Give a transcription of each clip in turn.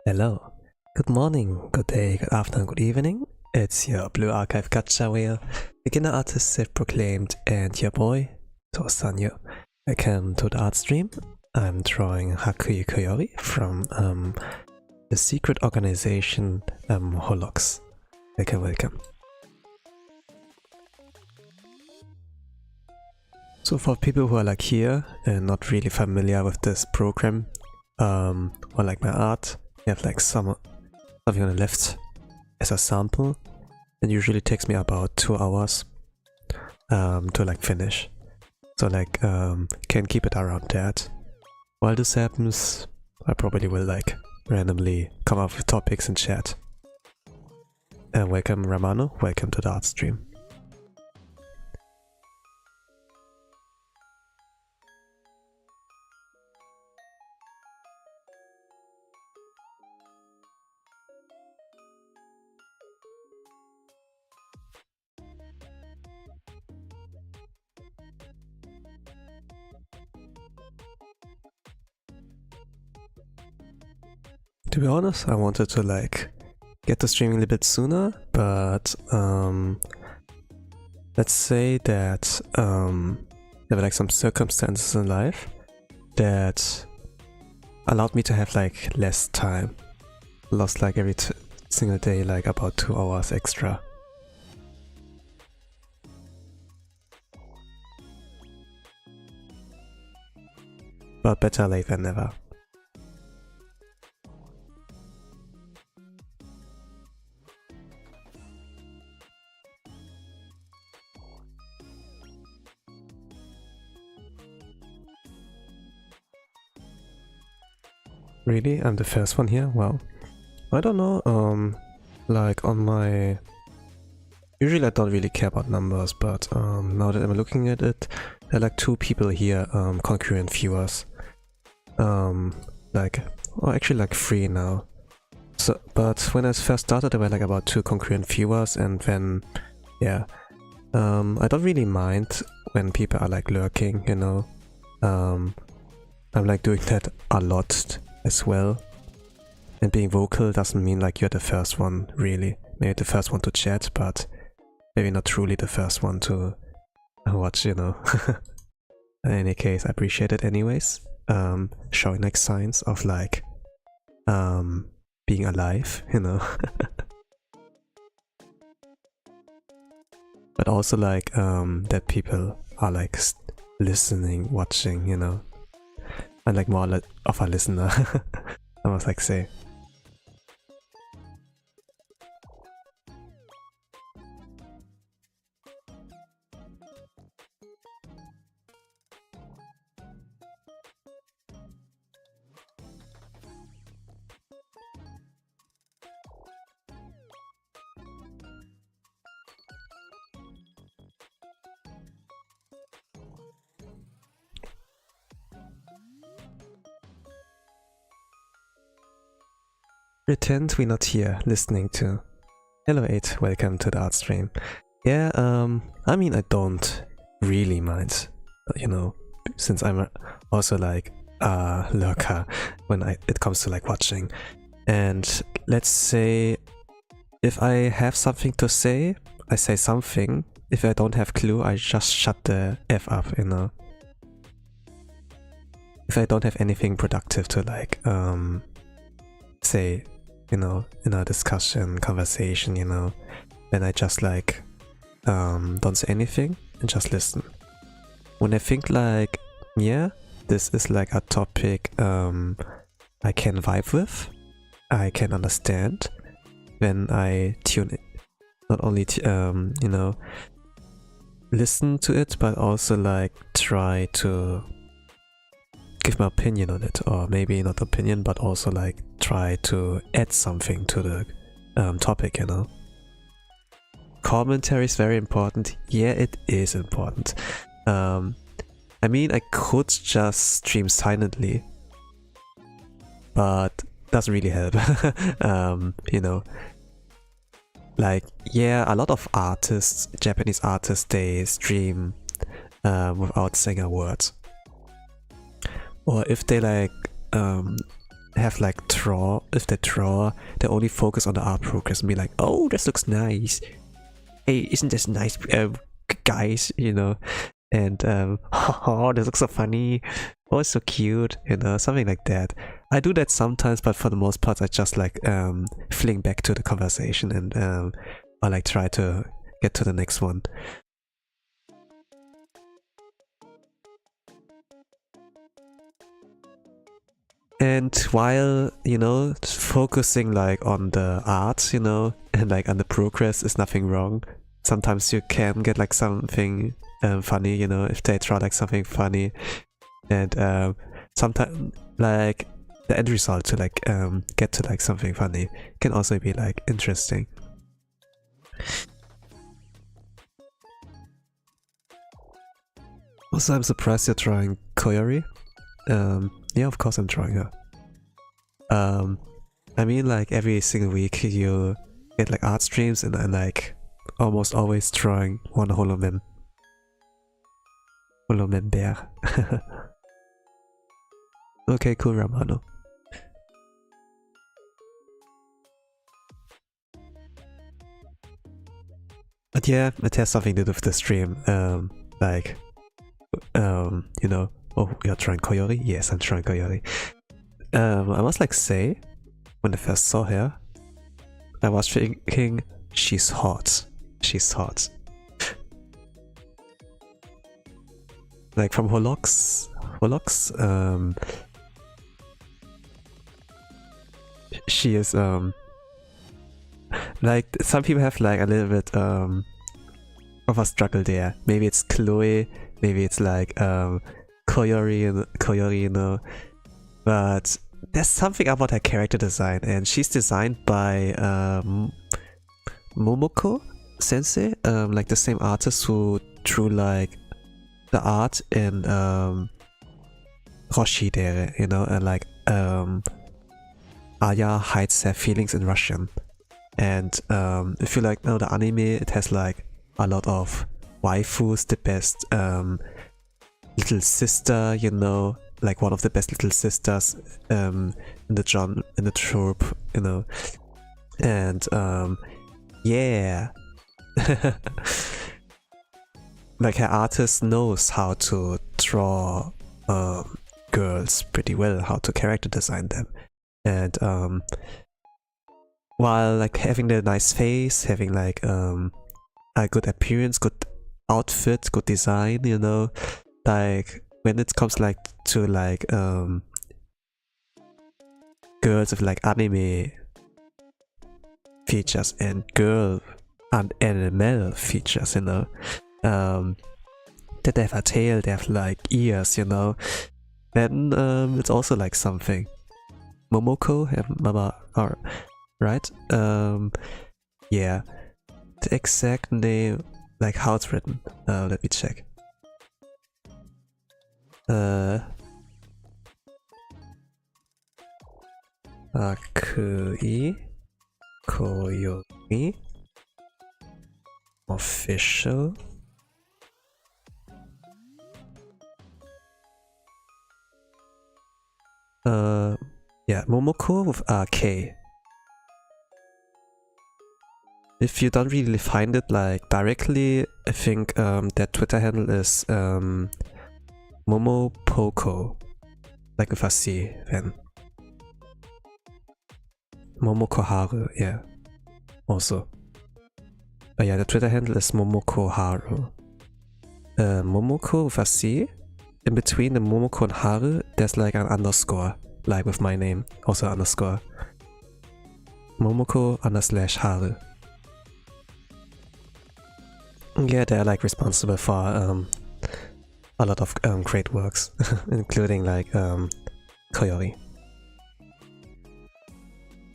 Hello, good morning, good day, good afternoon, good evening. It's your Blue Archive Gacha whale, beginner artist self-proclaimed, and your boy, Tosanyo. Welcome to the art stream. I'm drawing Hakui Koyori from the secret organization HoloX. Welcome, welcome. So for people who are like here and not really familiar with this program, or like my art, you have like something on the left as a sample. It usually takes me about 2 hours to like finish. So like can keep it around that. While this happens, I probably will like randomly come up with topics in chat. And welcome Ramano, welcome to the art stream. To be honest, I wanted to like get to streaming a bit sooner, but let's say that there were like some circumstances in life that allowed me to have like less time. Lost like every single day like about 2 hours extra. But better late than never. Really? I'm the first one here? Wow. I don't know, like on my... Usually I don't really care about numbers, but now that I'm looking at it, there are like 2 people here, concurrent viewers. Like, oh, actually like 3 now. So, but when I first started there were like about 2 concurrent viewers, and then, yeah. I don't really mind when people are like lurking, you know. I'm like doing that a lot as well, and being vocal doesn't mean like you're the first one, really. Maybe the first one to chat, but maybe not truly the first one to watch, you know. In any case, I appreciate it anyways. Showing like signs of like being alive, you know. But also like that people are like listening, watching, you know. I'm like more of a listener, I must like say. Pretend we're not here listening to. Hello 8, welcome to the art stream. Yeah, I mean I don't really mind, you know, since I'm also like a lurker when it comes to like watching. And let's say if I have something to say, I say something. If I don't have clue, I just shut the F up, you know. If I don't have anything productive to like say, you know, in a discussion, conversation, you know, then I just like don't say anything and just listen. When I think like, yeah, this is like a topic I can vibe with, I can understand, then I tune it. Not only you know, listen to it, but also like try to give my opinion on it, or maybe not opinion, but also like try to add something to the topic, you know. Commentary is very important. Yeah, it is important. I mean, I could just stream silently, but doesn't really help. You know, like, yeah, a lot of artists, Japanese artists, they stream without saying a word. Or if they like have like if they draw, they only focus on the art progress and be like, oh, this looks nice. Hey, isn't this nice, guys, you know? And oh, this looks so funny. Oh, it's so cute, you know, something like that. I do that sometimes, but for the most part, I just like fling back to the conversation and I like try to get to the next one. And while, you know, focusing like on the art, you know, and like on the progress is nothing wrong. Sometimes you can get like something funny, you know, if they draw like something funny. And sometimes like the end result to like get to like something funny can also be like interesting. Also, I'm surprised you're drawing Koyori. Yeah, of course I'm drawing her. I mean, like every single week you get like art streams, and I'm like almost always drawing one Holomem bear. Okay, cool, Ramano. But yeah, it has something to do with the stream. Like, you know, oh, you're trying Koyori? Yes, I'm trying Koyori. I must like say, when I first saw her, I was thinking, she's hot. She's hot. Like from HoloX, she is, like, some people have like a little bit, of a struggle there. Maybe it's Chloe, maybe it's like, Koyori, you know, but there's something about her character design, and she's designed by Momoko Sensei, like the same artist who drew like the art in Roshidere, you know, and like Aya hides her feelings in Russian. And if you like know the anime, it has like a lot of waifus, the best little sister, you know, like one of the best little sisters in the trope, you know. And yeah. Like her artist knows how to draw girls pretty well, how to character design them. And while like having the nice face, having like a good appearance, good outfit, good design, you know, like when it comes like to like girls with like anime features and girl and animal features, you know, that they have a tail, they have like ears, you know, then it's also like something. Momoko and Mama are right. Yeah, the exact name, like how it's written, let me check. Hakui Koyori official. Yeah, Momoko with K. If you don't really find it like directly, I think their Twitter handle is Momopoko, like with a C then. Momoko Haru, yeah. Also. But yeah, the Twitter handle is Momoko Haru. Momoko with a C. In between the Momoko and Haru, there's like an underscore, like with my name, also underscore. Momoko _Haru. Yeah, they're like responsible for a lot of great works, including like Koyori.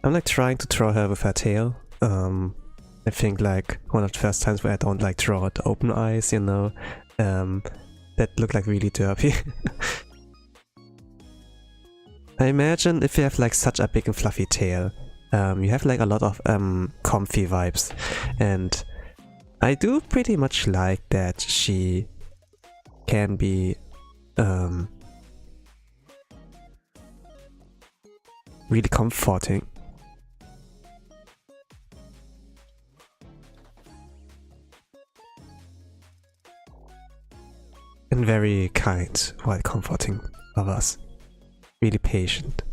I'm like trying to draw her with her tail. I think like one of the first times where I don't like draw the open eyes, you know, that look like really derpy. I imagine if you have like such a big and fluffy tail, you have like a lot of comfy vibes, and I do pretty much like that she can be really comforting. And very kind while comforting others. Really patient.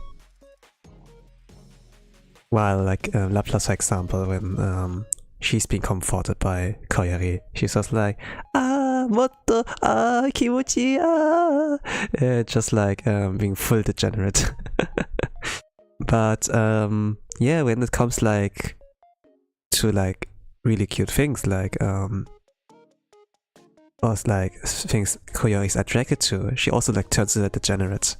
While like Laplace, for example, when she's being comforted by Koyori, she's just like, motto, kimochi, just like being full degenerate. But yeah, when it comes like to like really cute things like or like things Koyori is attracted to, she also like turns into a degenerate.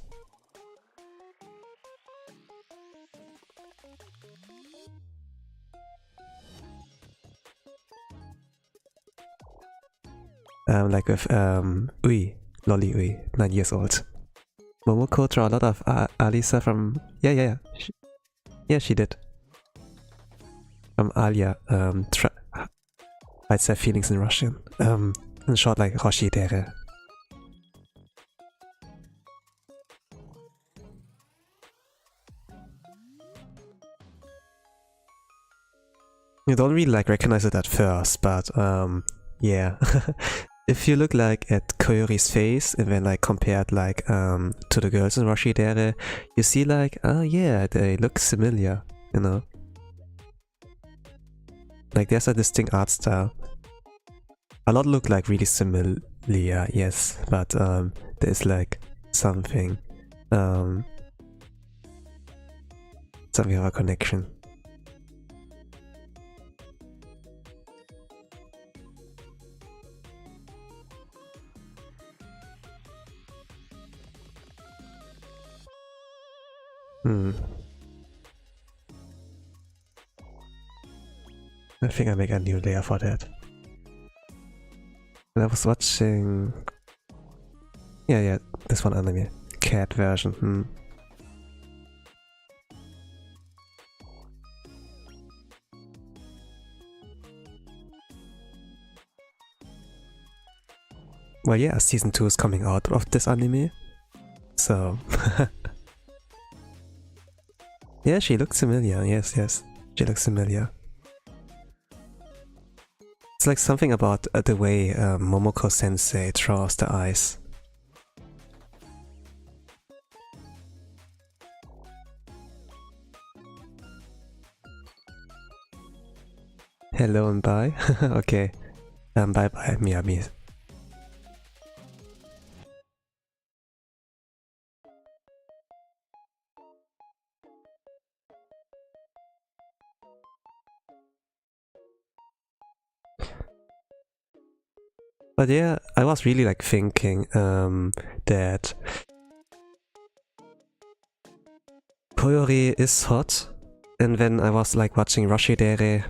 Like with Ui, Lolly Ui, 9 years old. Momoko draw a lot of Alisa from yeah, she did. From Alia, I'd say feelings in Russian. In short, like Roshi Dere. You don't really like recognize it at first, but yeah. If you look like at Koyori's face and then like compared like to the girls in Roshi Dere, you see like, oh yeah, they look similar, you know. Like there's a distinct art style. A lot look like really similar, yes, but there's like something of a connection. I think I make a new layer for that. And I was watching... Yeah, this one anime. Cat version. Well, yeah, season 2 is coming out of this anime. So... yeah, she looks familiar. Yes. She looks familiar. It's like something about the way Momoko-sensei draws the eyes. Hello and bye. Okay. Bye bye, Miyami. But yeah, I was really like thinking that Koyori is hot, and then I was like watching Roshi Dere,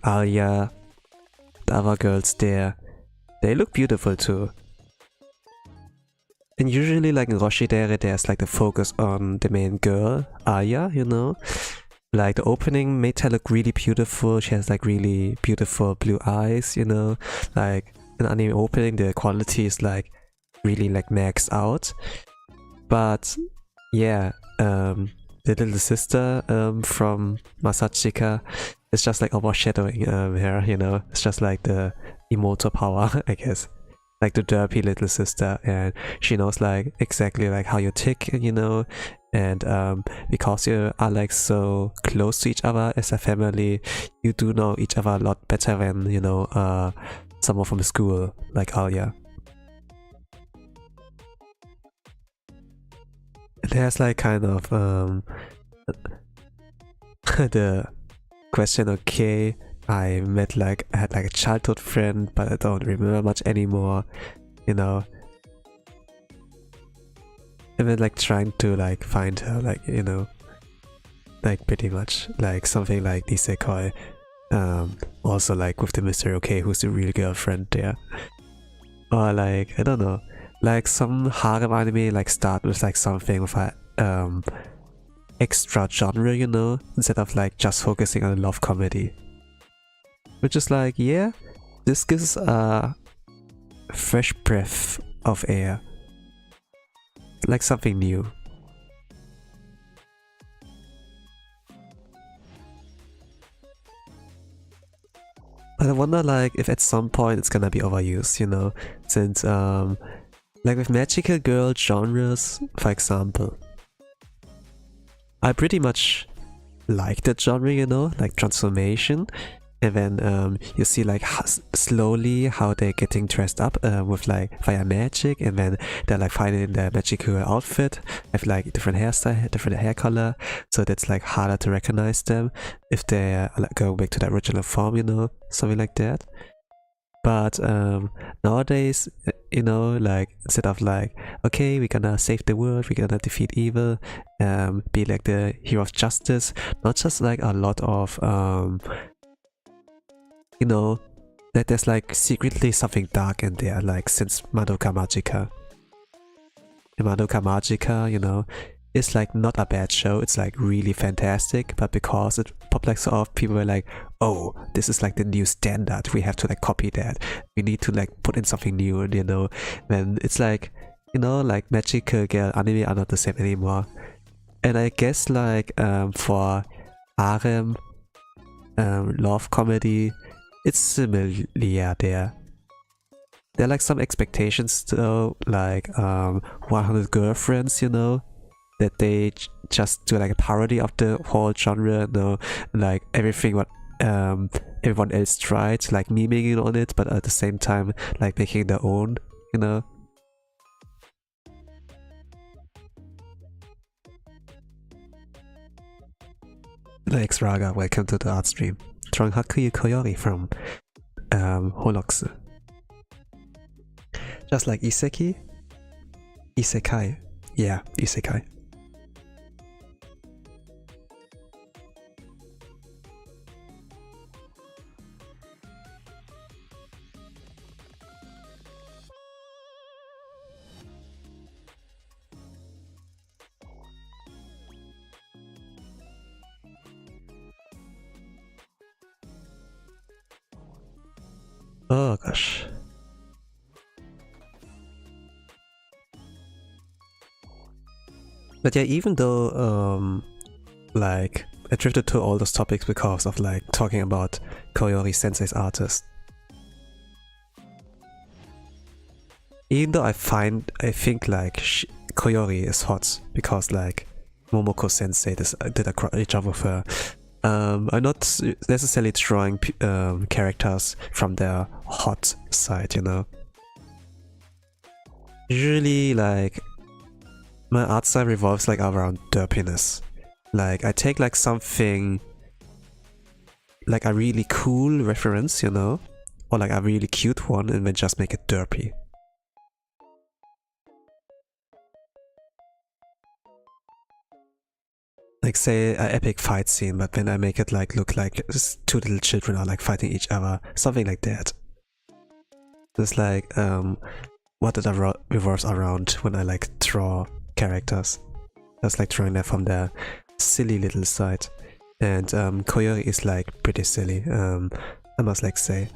Alia, the other girls there, they look beautiful too. And usually like in Roshi Dere there's like the focus on the main girl, Aya, you know? Like the opening made her look really beautiful. She has like really beautiful blue eyes, you know. Like in anime opening, the quality is like really like maxed out. But yeah, the little sister from Masachika is just like overshadowing her, you know. It's just like the emoto power, I guess. Like the derpy little sister, and she knows like exactly like how you tick, you know. And because you are like so close to each other as a family, you do know each other a lot better than, you know, someone from school like Alia. There's like kind of the question, okay, I met like, I had like a childhood friend, but I don't remember much anymore, you know. And then like trying to like find her, like, you know, like pretty much like something like Nisekoi. Also like with the mystery, okay, who's the real girlfriend there? Or like, I don't know, like some harem anime like start with like something with a extra genre, you know, instead of like just focusing on a love comedy. Which is like, yeah, this gives a fresh breath of air. Like something new. But I wonder like if at some point it's gonna be overused, you know, since like with magical girl genres, for example, I pretty much like that genre, you know, like transformation. And then you see like slowly how they're getting dressed up with like via magic, and then they're like finding their magical outfit, have like different hairstyle, different hair color, so that's like harder to recognize them if they're like going back to the original form, you know, something like that. But nowadays, you know, like instead of like, okay, we're gonna save the world, we're gonna defeat evil, be like the hero of justice, not just like a lot of you know, that there's like secretly something dark in there, like since Madoka Magica. And Madoka Magica, you know, is like not a bad show, it's like really fantastic, but because it popped like so off, people were like, oh, this is like the new standard, we have to like copy that, we need to like put in something new, you know. Then it's like, you know, like magical girl anime are not the same anymore. And I guess like for harem love comedy, it's similar there. There are like some expectations though, like 100 Girlfriends, you know, that they just do like a parody of the whole genre, you know, like everything what everyone else tried, like memeing on it, but at the same time like making their own, you know. Thanks Raga, welcome to the art stream. Drawing Hakui Koyori from HoloX. Just like Isekai? Isekai. Yeah, Isekai. Oh gosh. But yeah, even though like I drifted to all those topics because of like talking about Koyori Sensei's artist. Even though I think like Koyori is hot because like Momoko Sensei did a great job with her. I'm not necessarily drawing characters from their hot side, you know. Usually, like, my art style revolves like around derpiness. Like, I take like something, like a really cool reference, you know, or like a really cute one, and then just make it derpy. Like say an epic fight scene, but then I make it like look like two little children are like fighting each other, something like that. It's like what it revolves around when I like draw characters. Just like drawing them from their silly little side. And Koyori is like pretty silly, I must like say.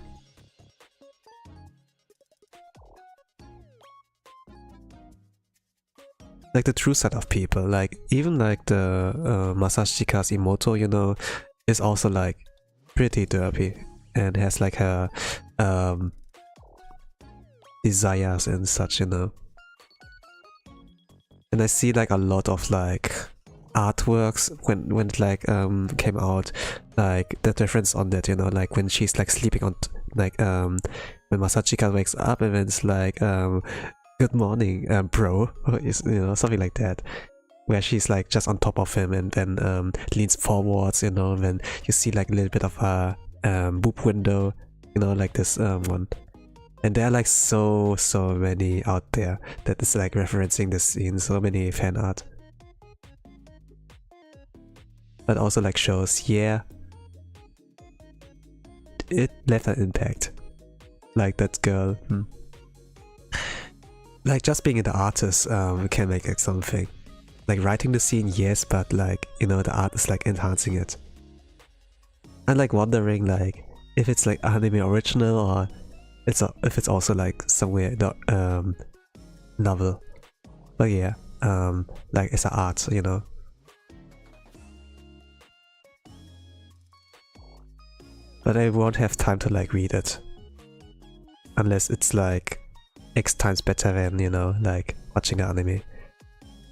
Like the true side of people, like even like the Masashika's Imoto, you know, is also like pretty derpy and has like her desires and such, you know. And I see like a lot of like artworks when it like came out, like the difference on that, you know, like when she's like sleeping on like when Masashika wakes up and then it's like good morning, bro, is, you know, something like that, where she's like just on top of him and then leans forwards, you know, and then you see like a little bit of her boob window, you know, like this one. And there are like so many out there that is like referencing this scene, so many fan art. But also like shows, yeah, it left an impact. Like that girl, like just being the artist can make like something. Like writing the scene, yes, but like, you know, the art is like enhancing it. I'm like wondering like if it's like anime original or if it's also like somewhere the novel. But yeah, like it's an art, you know. But I won't have time to like read it unless it's like X times better than, you know, like watching the anime.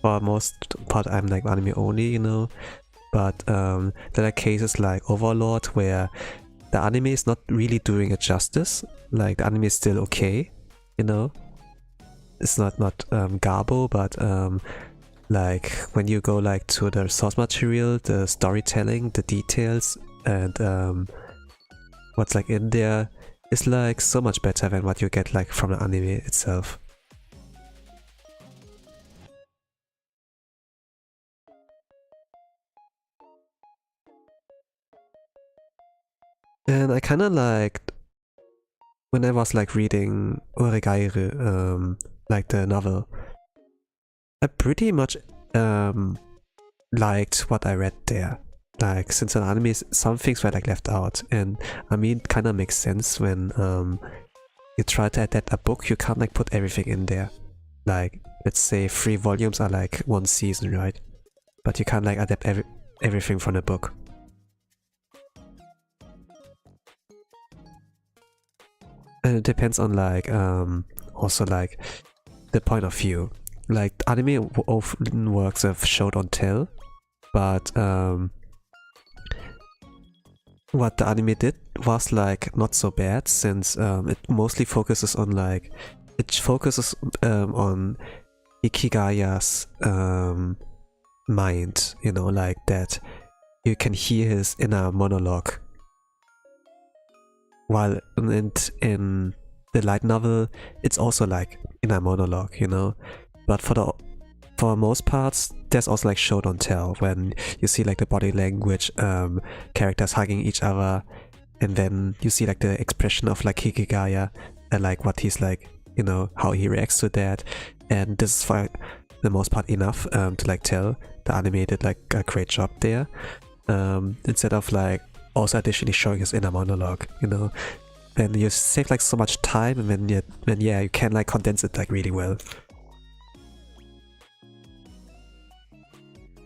For most part I'm like anime only, you know, but there are cases like Overlord where the anime is not really doing it justice. Like the anime is still okay, you know. It's not garbo, but like when you go like to the source material, the storytelling, the details, and what's like in there is like so much better than what you get like from the anime itself. And I kinda liked when I was like reading Oregaire, like the novel, I pretty much liked what I read there. Like, since an anime, some things were like left out, and I mean, it kind of makes sense when you try to adapt a book. You can't like put everything in there. Like, let's say 3 volumes are like 1 season, right? But you can't like adapt everything from the book. And it depends on like also like the point of view. Like anime often works with show don't tell, but what the anime did was like not so bad, since it mostly focuses on like on Ikigaya's mind, you know, like that you can hear his inner monologue. While in the light novel, it's also like inner monologue, you know. But for most parts, there's also like show don't tell, when you see like the body language, characters hugging each other, and then you see like the expression of like Hikigaya and like what he's like, you know, how he reacts to that. And this is for the most part enough to like tell. The anime did like a great job there, instead of like also additionally showing his inner monologue, you know. And you save like so much time, and then yeah, you can like condense it like really well.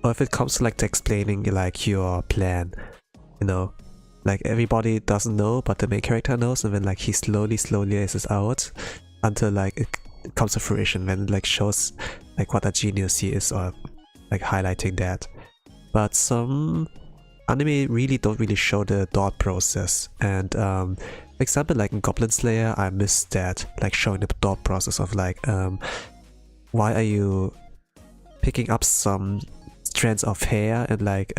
Or if it comes to like to explaining like your plan, you know, like everybody doesn't know, but the main character knows, and then like he slowly lays it out until like it comes to fruition, when it like shows like what a genius he is, or like highlighting that. But some anime really don't really show the thought process, and for example like in Goblin Slayer, I missed that, like showing the thought process of like why are you picking up some strands of hair and like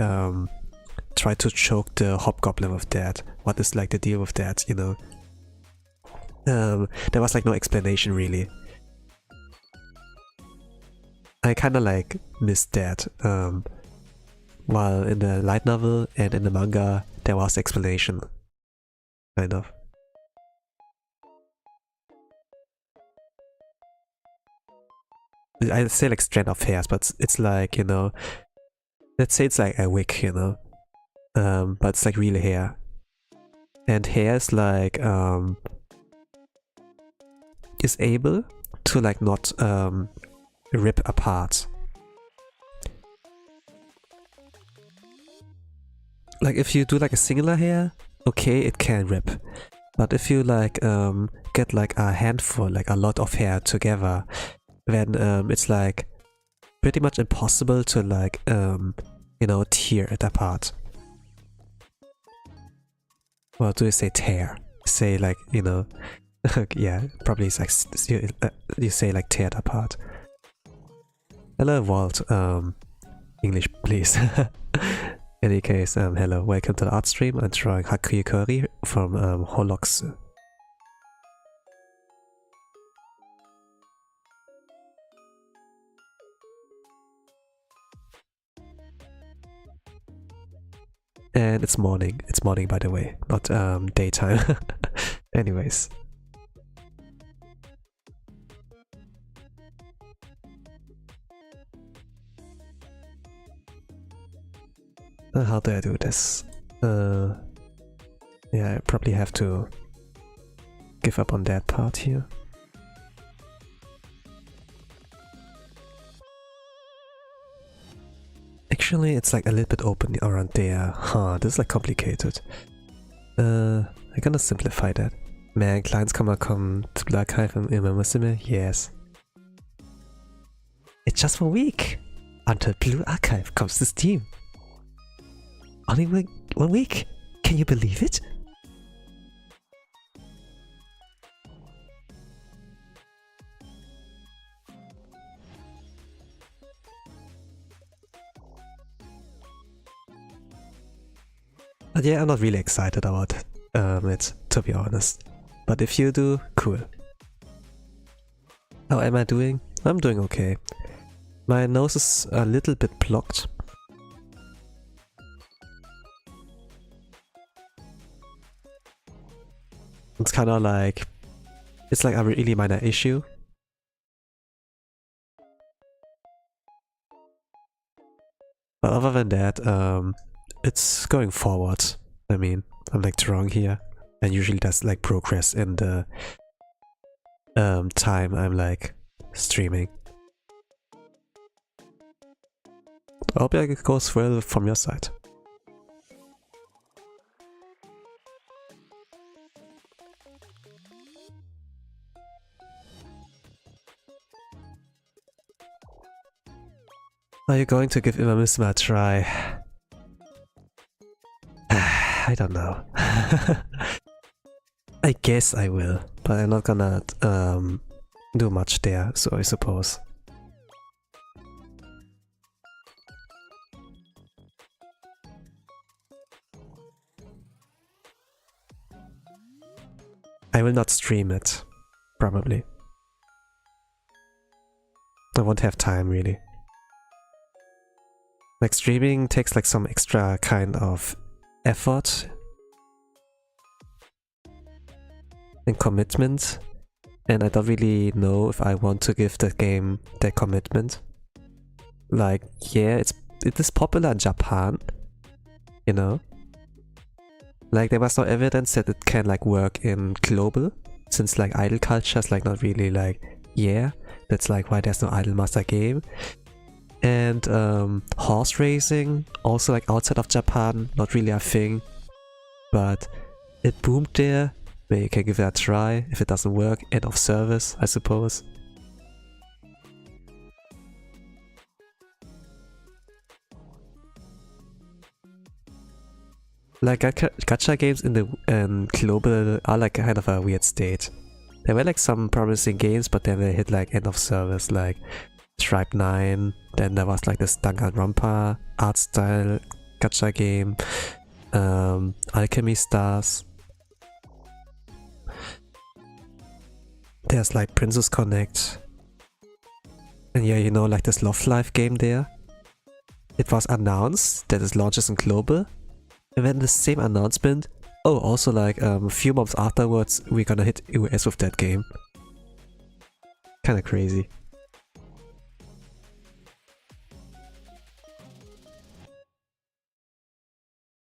try to choke the hobgoblin with that? What is like the deal with that, you know? There was like no explanation really. I kinda like missed that. While in the light novel and in the manga, there was explanation, kind of. I say like strand of hairs, but it's like, you know, let's say it's like a wig, you know, but it's like real hair. And hair is like is able to like not rip apart. Like if you do like a singular hair, okay, it can rip. But if you like get like a handful, like a lot of hair together, then it's like pretty much impossible to like you know, tear it apart. Well, do you say tear? Say like, you know, yeah, probably it's like you say like tear it apart. Hello, Walt. English, please. In any case, hello, welcome to the art stream. I'm drawing Hakui Koyori from HoloX. And it's morning. It's morning, by the way, not daytime. Anyways. How do I do this? Yeah, I probably have to give up on that part here. Actually, it's like a little bit open around there. Huh, this is like complicated. I'm gonna simplify that. Man, clients come to Blue Archive immer müssen. Yes. It's just 1 week until Blue Archive comes to Steam. Only 1 week? Can you believe it? But yeah, I'm not really excited about it, to be honest. But if you do, cool. How am I doing? I'm doing okay. My nose is a little bit blocked. It's kind of like, it's like a really minor issue. But other than that, it's going forward. I mean, I'm like drawing here, and usually there's like progress in the time I'm like streaming. I hope it goes well from your side. Are you going to give Imamisma a try? I don't know. I guess I will, but I'm not gonna do much there, so I suppose. I will not stream it, probably. I won't have time, really. Like, streaming takes like some extra kind of effort and commitment, and I don't really know if I want to give the game that commitment. Like, yeah, it is popular in Japan, you know? Like, there was no evidence that it can like work in global, since like idol culture is like not really like, yeah, that's like why there's no Idol Master game. And horse racing, also like outside of Japan, not really a thing, but it boomed there. Maybe you can give it a try. If it doesn't work, end of service, I suppose. Like gacha games in the global are like kind of a weird state. There were like some promising games, but then they hit like end of service, like Tribe 9, then there was like this Danganronpa art style gacha game, Alchemy Stars. There's like Princess Connect. And yeah, you know, like this Love Life game there. It was announced that it launches in global. And then the same announcement, oh, also like a few months afterwards, we're gonna hit US with that game. Kinda crazy.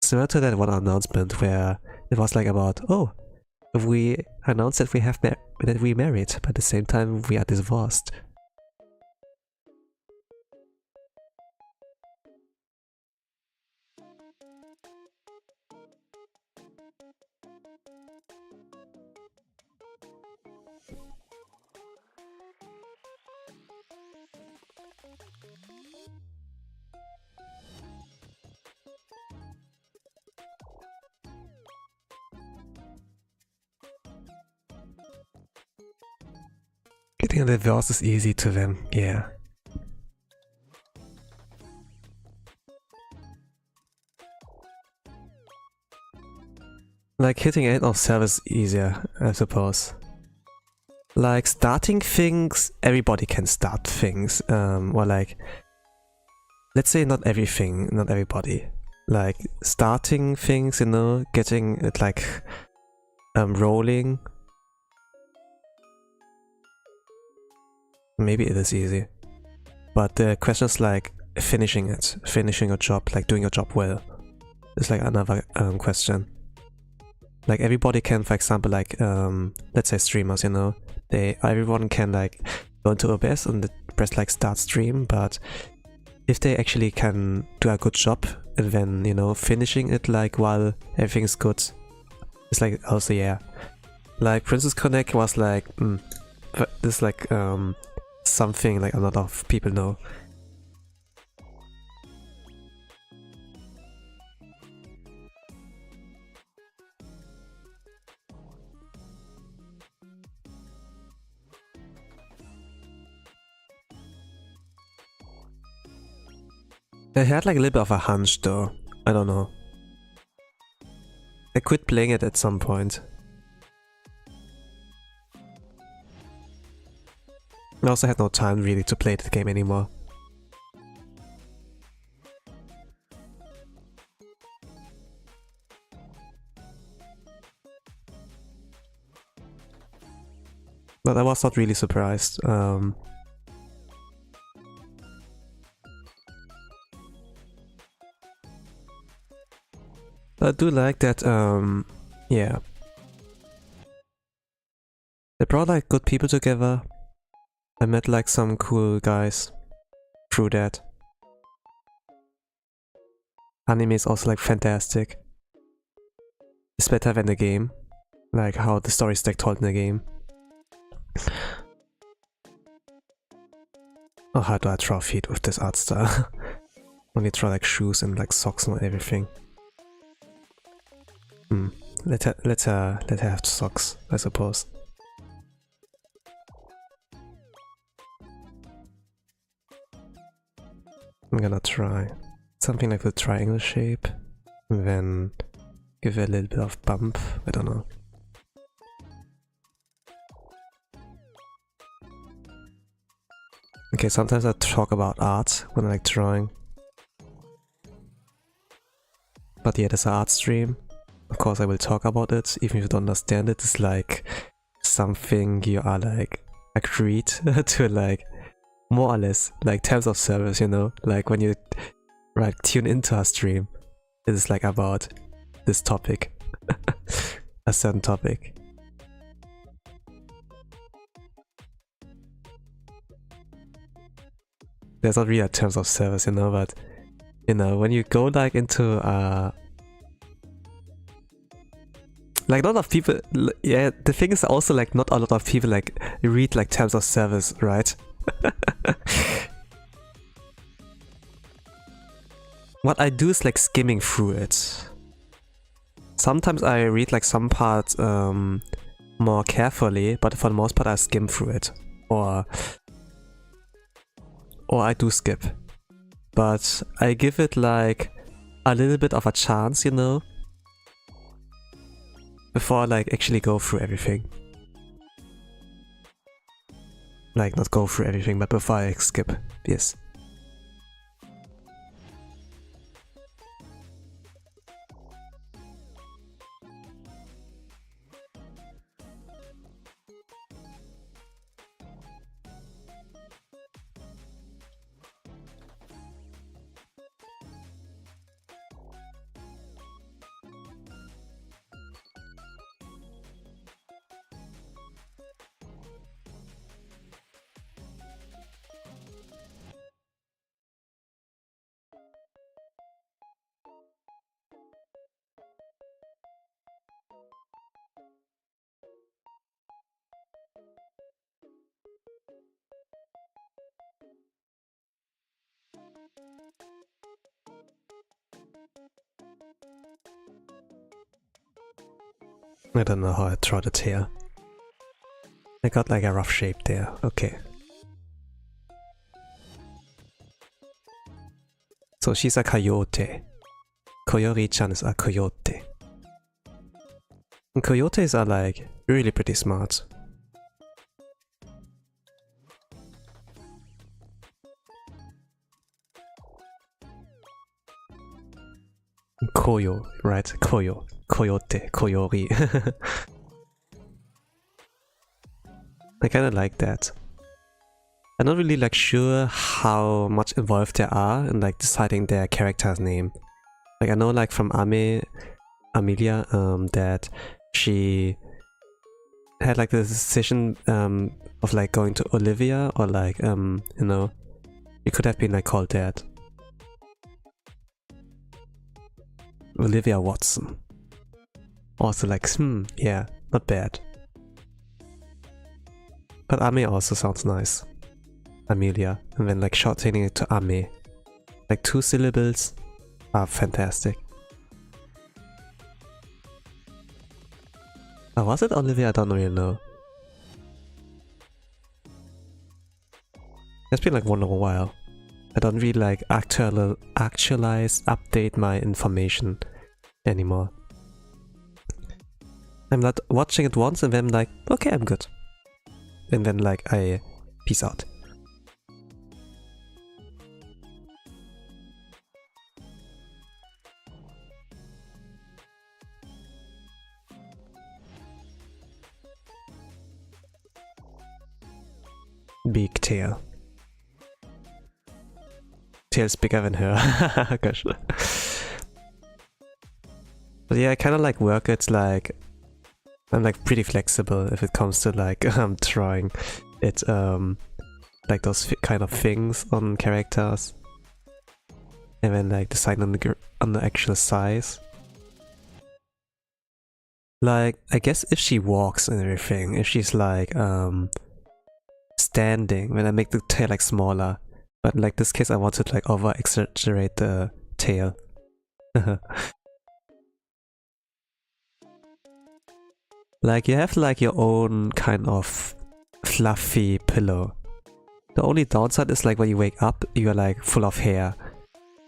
Similar to that one announcement where it was like about, oh, we announced that we married, but at the same time we are divorced. Getting a divorce is easy to them, yeah. Like hitting 8 of servers easier, I suppose. Like starting things, everybody can start things. Or like, let's say not everything, not everybody. Like starting things, you know, getting it like rolling. Maybe it is easy. But the question is like finishing it, finishing your job, like doing your job well. It's like another question. Like everybody can, for example, like let's say streamers, you know, everyone can like go into OBS and press like start stream, but if they actually can do a good job and then, you know, finishing it like while everything's good, it's like also yeah. Like Princess Connect was like this is like something like a lot of people know. I had like a little bit of a hunch though, I don't know. I quit playing it at some point. I also had no time really to play the game anymore. But I was not really surprised. I do like that, yeah. They brought like good people together. I met like some cool guys through that. Anime is also like fantastic. It's better than the game. Like how the story is like told in the game. Oh, how do I draw feet with this art style? Only draw like shoes and like socks and everything. Let her have socks, I suppose. I'm gonna try something like the triangle shape, and then give it a little bit of bump, I don't know. Okay, sometimes I talk about art when I like drawing. But yeah, there's an art stream. Of course I will talk about it, even if you don't understand it. It's like something you are like agreed to, like more or less like terms of service, you know? Like when you like tune into a stream, it is like about this topic. A certain topic. There's not really a terms of service, you know, but you know, when you go like into like not a lot of people, yeah, the thing is also like not a lot of people like read like terms of service, right? What I do is like skimming through it. Sometimes I read like some parts more carefully, but for the most part I skim through it. Or I do skip. But I give it like a little bit of a chance, you know? Before I like actually go through everything. Like not go through everything, but before I skip, yes. I don't know how I draw it here. I got like a rough shape there, okay. So she's a coyote. Koyori-chan is a coyote. And coyotes are like really pretty smart. Koyo, right? Koyo. Coyote. Koyori. I kinda like that. I'm not really like sure how much involved they are in like deciding their character's name. Like I know like from Amelia that she had like the decision of like going to Olivia or like you know, it could have been like called that. Olivia Watson. Also like, yeah, not bad. But Ame also sounds nice. Amelia. And then like shortening it to Ame. Like 2 syllables are fantastic. Oh, was it Olivia? I don't really know. It's been like one a while. I don't really like actualize, update my information anymore. I'm not watching it once and then I'm like, okay, I'm good. And then like I peace out. Big tail. Tail's bigger than her. Gosh. But yeah, I kind of like work it like I'm like pretty flexible if it comes to like drawing it like those kind of things on characters, and then like decide on the actual size. Like I guess if she walks and everything, if she's like standing, then I make the tail like smaller. But in like this case, I want to like over exaggerate the tail. Like you have like your own kind of fluffy pillow. The only downside is like when you wake up, you're like full of hair.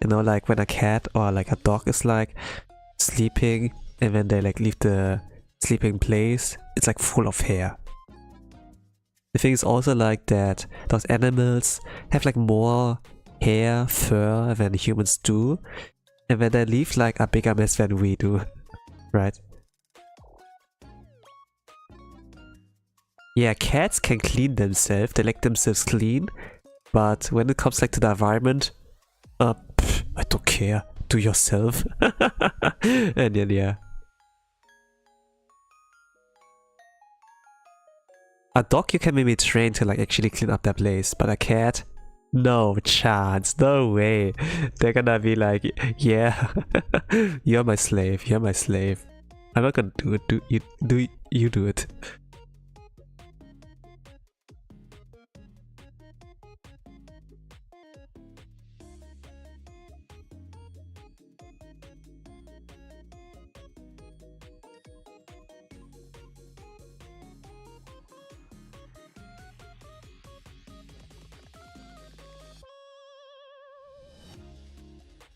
You know, like when a cat or like a dog is like sleeping and when they like leave the sleeping place, it's like full of hair. The thing is also like that those animals have like more hair, fur than humans do. And when they leave like a bigger mess than we do, right? Yeah, cats can clean themselves, they like themselves clean, but when it comes like to the environment, I don't care, do yourself. And then yeah. A dog you can maybe train to like actually clean up their place, but a cat, no chance, no way. They're gonna be like, yeah, you're my slave, you're my slave. I'm not gonna do it, you do it.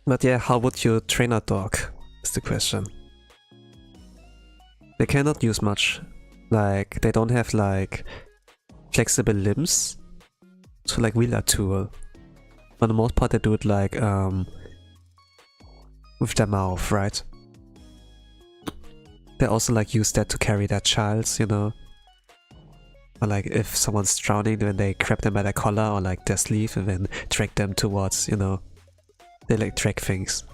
But yeah, how would you train a dog, is the question. They cannot use much. Like, they don't have like flexible limbs to like wield a tool. For the most part they do it like with their mouth, right? They also like use that to carry their childs, you know? Or like if someone's drowning, then they grab them by their collar or like their sleeve and then drag them towards, you know, they like drag things.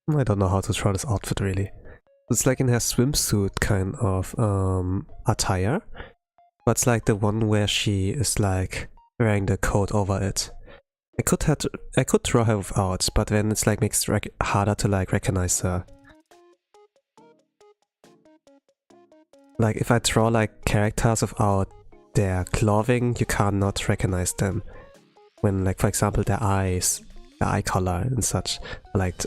I don't know how to draw this outfit really. It's like in her swimsuit kind of attire, but it's like the one where she is like wearing the coat over it. I could draw her without, but then it's like makes it harder to like recognize her. Like if I draw like characters without their clothing, you cannot recognize them. when like for example their eyes, the eye color and such are like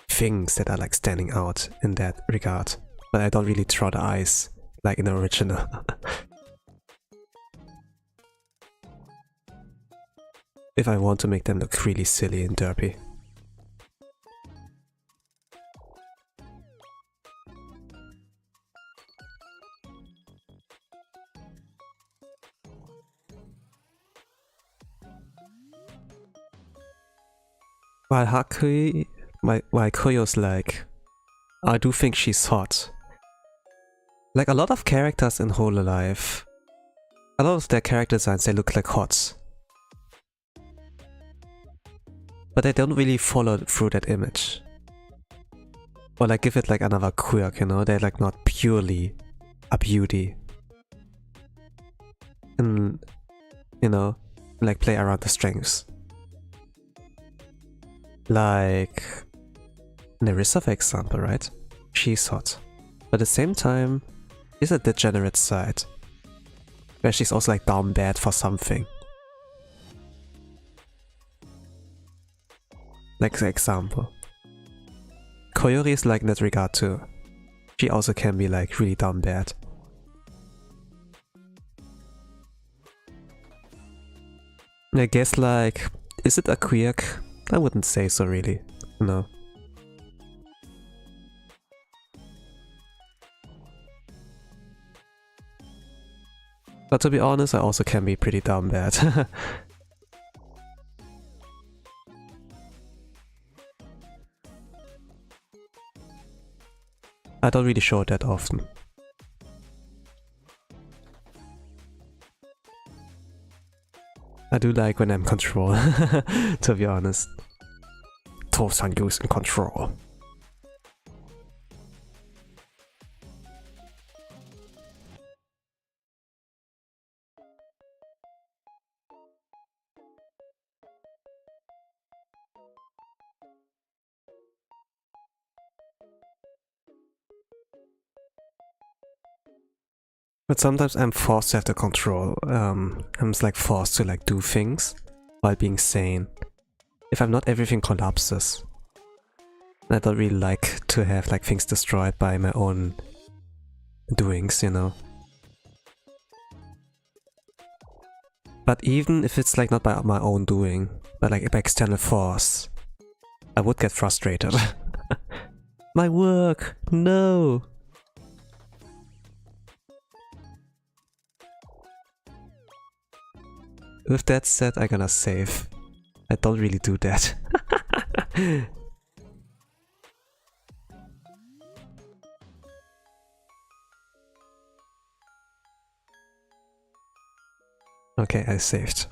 things that are like standing out in that regard. But I don't really draw the eyes like in the original. If I want to make them look really silly and derpy. While Hakui, while Koyo's like, I do think she's hot. Like a lot of characters in Hololive, a lot of their character designs, they look like hots. But they don't really follow through that image. Or like give it like another quirk, you know? They're like not purely a beauty. And, you know, like play around the strengths. Like Nerissa, for example, right? She's hot. But at the same time, she's a degenerate side. Where she's also like down bad for something. Like the example. Koyori is like in that regard too. She also can be like really down bad. I guess like, is it a quirk? I wouldn't say so really, no. But to be honest, I also can be pretty down bad. I don't really show it that often. I do like when I'm in control, to be honest. Tosangyu's in control. But sometimes I'm forced to have the control. I'm just like forced to like do things while being sane. If I'm not, everything collapses. I don't really like to have like things destroyed by my own doings, you know. But even if it's like not by my own doing, but like by external force, I would get frustrated. My work! No! With that said, I'm gonna save. I don't really do that. Okay, I saved.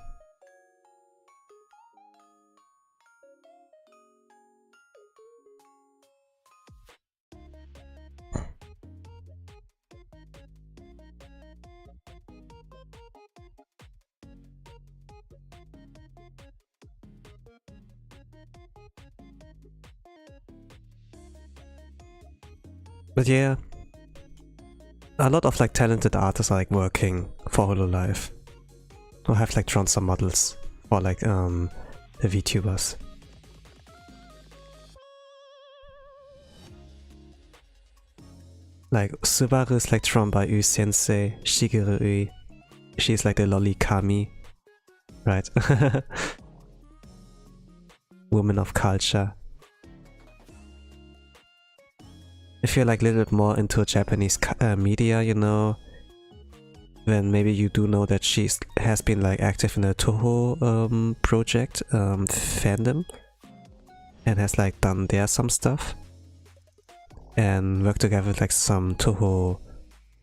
But yeah, a lot of like talented artists are like working for Hololive. Or have like drawn some models for like the VTubers. Like Subaru is like drawn by Yu Sensei, Shigeru Ui. She's like the lolly kami, right? Woman of culture. If you're like a little bit more into Japanese media, you know, then maybe you do know that she has been like active in the Toho project fandom and has like done there some stuff and worked together with like some Toho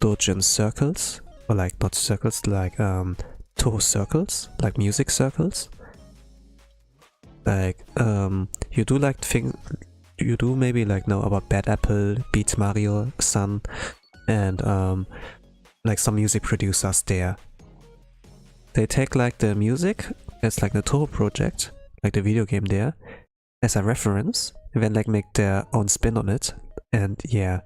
doujin circles, or like not circles, like Toho circles, like music circles. Like you do like things. You do maybe like know about Bad Apple, Beats Mario, Sun, and like some music producers there. They take like the music as like the Toho project, like the video game there, as a reference, and then like make their own spin on it. And yeah,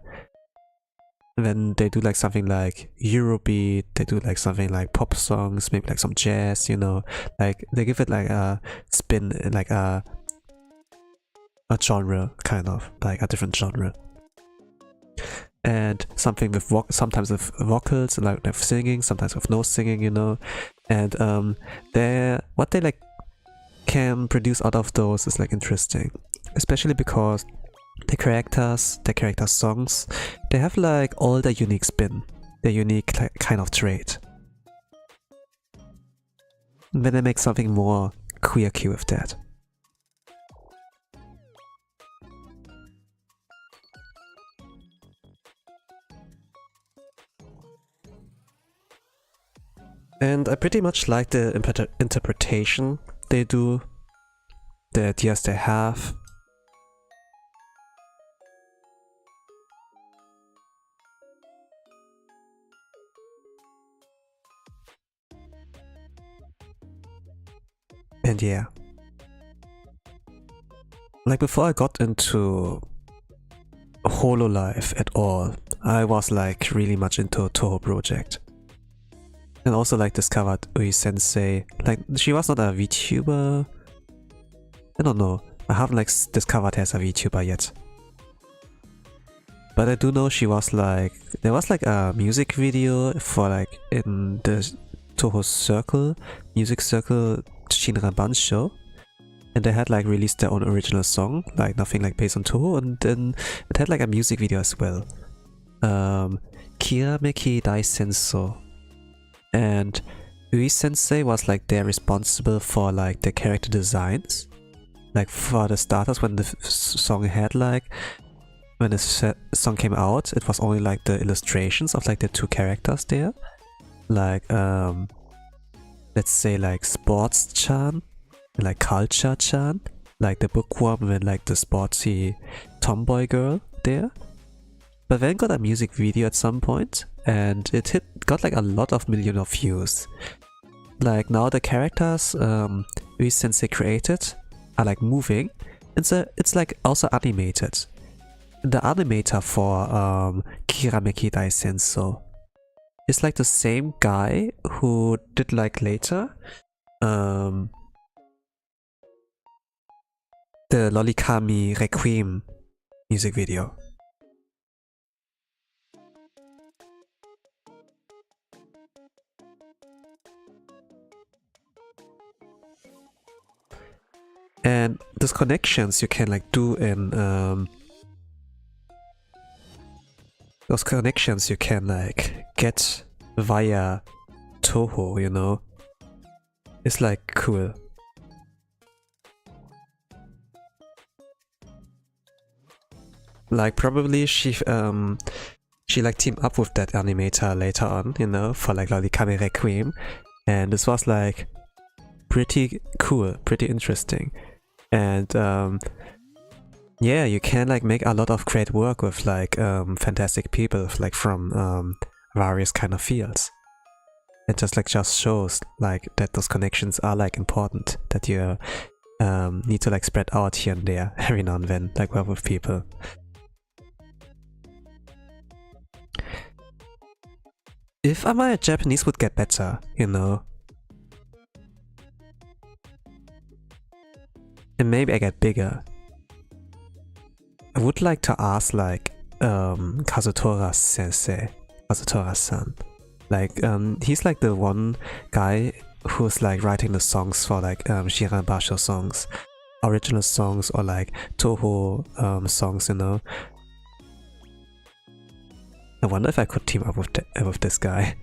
When they do like something like Eurobeat, they do like something like pop songs, maybe like some jazz, you know, like they give it like a spin, like a genre, kind of like a different genre. And something with sometimes with vocals, like with singing, sometimes with no singing, you know. And what they like can produce out of those is like interesting, especially because the characters, songs, they have like all their unique spin, their unique like, kind of trait. And then they make something more quirky with that. And I pretty much like the interpretation they do, the ideas they have. And yeah. Like before I got into Hololive at all, I was like really much into Toho Project. And also like discovered Ui Sensei. Like she was not a VTuber. I don't know. I haven't like discovered her as a VTuber yet. But I do know she was like, there was like a music video for like in the Toho circle, music circle Shinra Bansho. And they had like released their own original song, like nothing like based on Toho, and then it had like a music video as well. Kirameki Dai Senso. And Ui Sensei was like there responsible for like the character designs. Like for the starters, when the song had like, when the song came out, it was only like the illustrations of like the two characters there. Like, let's say like Sports-chan, like Culture-chan, like the bookworm and like the sportsy tomboy girl there. But then got a music video at some point, and it got like a lot of millions of views. Like now the characters Ui Sensei created are like moving, and so it's like also animated. And the animator for Kirameki Dai Senso is like the same guy who did like later the Lolikami Requiem music video. And those connections you can like do in those connections you can like get via Toho, you know. It's like cool. Like probably she like teamed up with that animator later on, you know, for like Lolikami Requiem, and this was like pretty cool, pretty interesting. And yeah, you can like make a lot of great work with like fantastic people like from various kind of fields. It just shows like that those connections are like important, that you need to like spread out here and there every now and then, like work with people. If my Japanese would get better, you know, and maybe I get bigger, I would like to ask like Kazutora Sensei, Kazutora-san. Like he's like the one guy who's like writing the songs for like Shinra Basho songs, original songs, or like Toho songs, you know. I wonder if I could team up with this guy.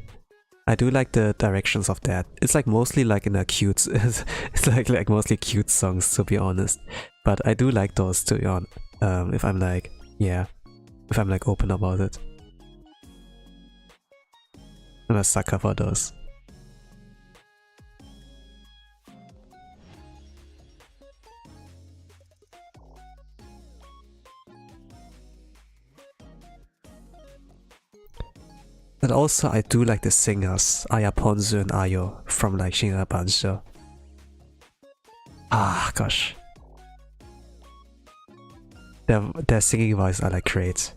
I do like the directions of that. It's like mostly like in a cute, it's like mostly cute songs, to be honest. But I do like those, to be honest. If I'm like, yeah, if I'm like open about it. I'm a sucker for those. And also I do like the singers, Aya Ponzu and Ayo from like Shinra Bansho. Ah, gosh. Their singing voice are like great.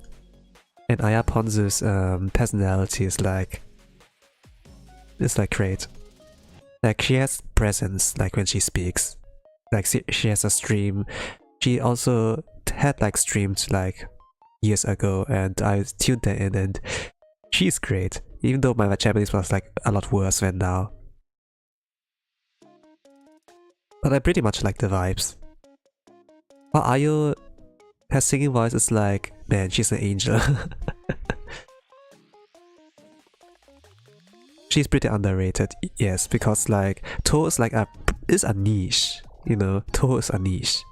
And Ayaponzu's personality is like great. Like she has presence, like when she speaks. Like she has a stream. She also had like streams like years ago, and I tuned her in, and she's great. Even though my Japanese was like a lot worse than now. But I pretty much like the vibes. While Ayo, her singing voice is like, man, she's an angel. She's pretty underrated, yes, because like Toho is like is a niche, you know. Toho is a niche.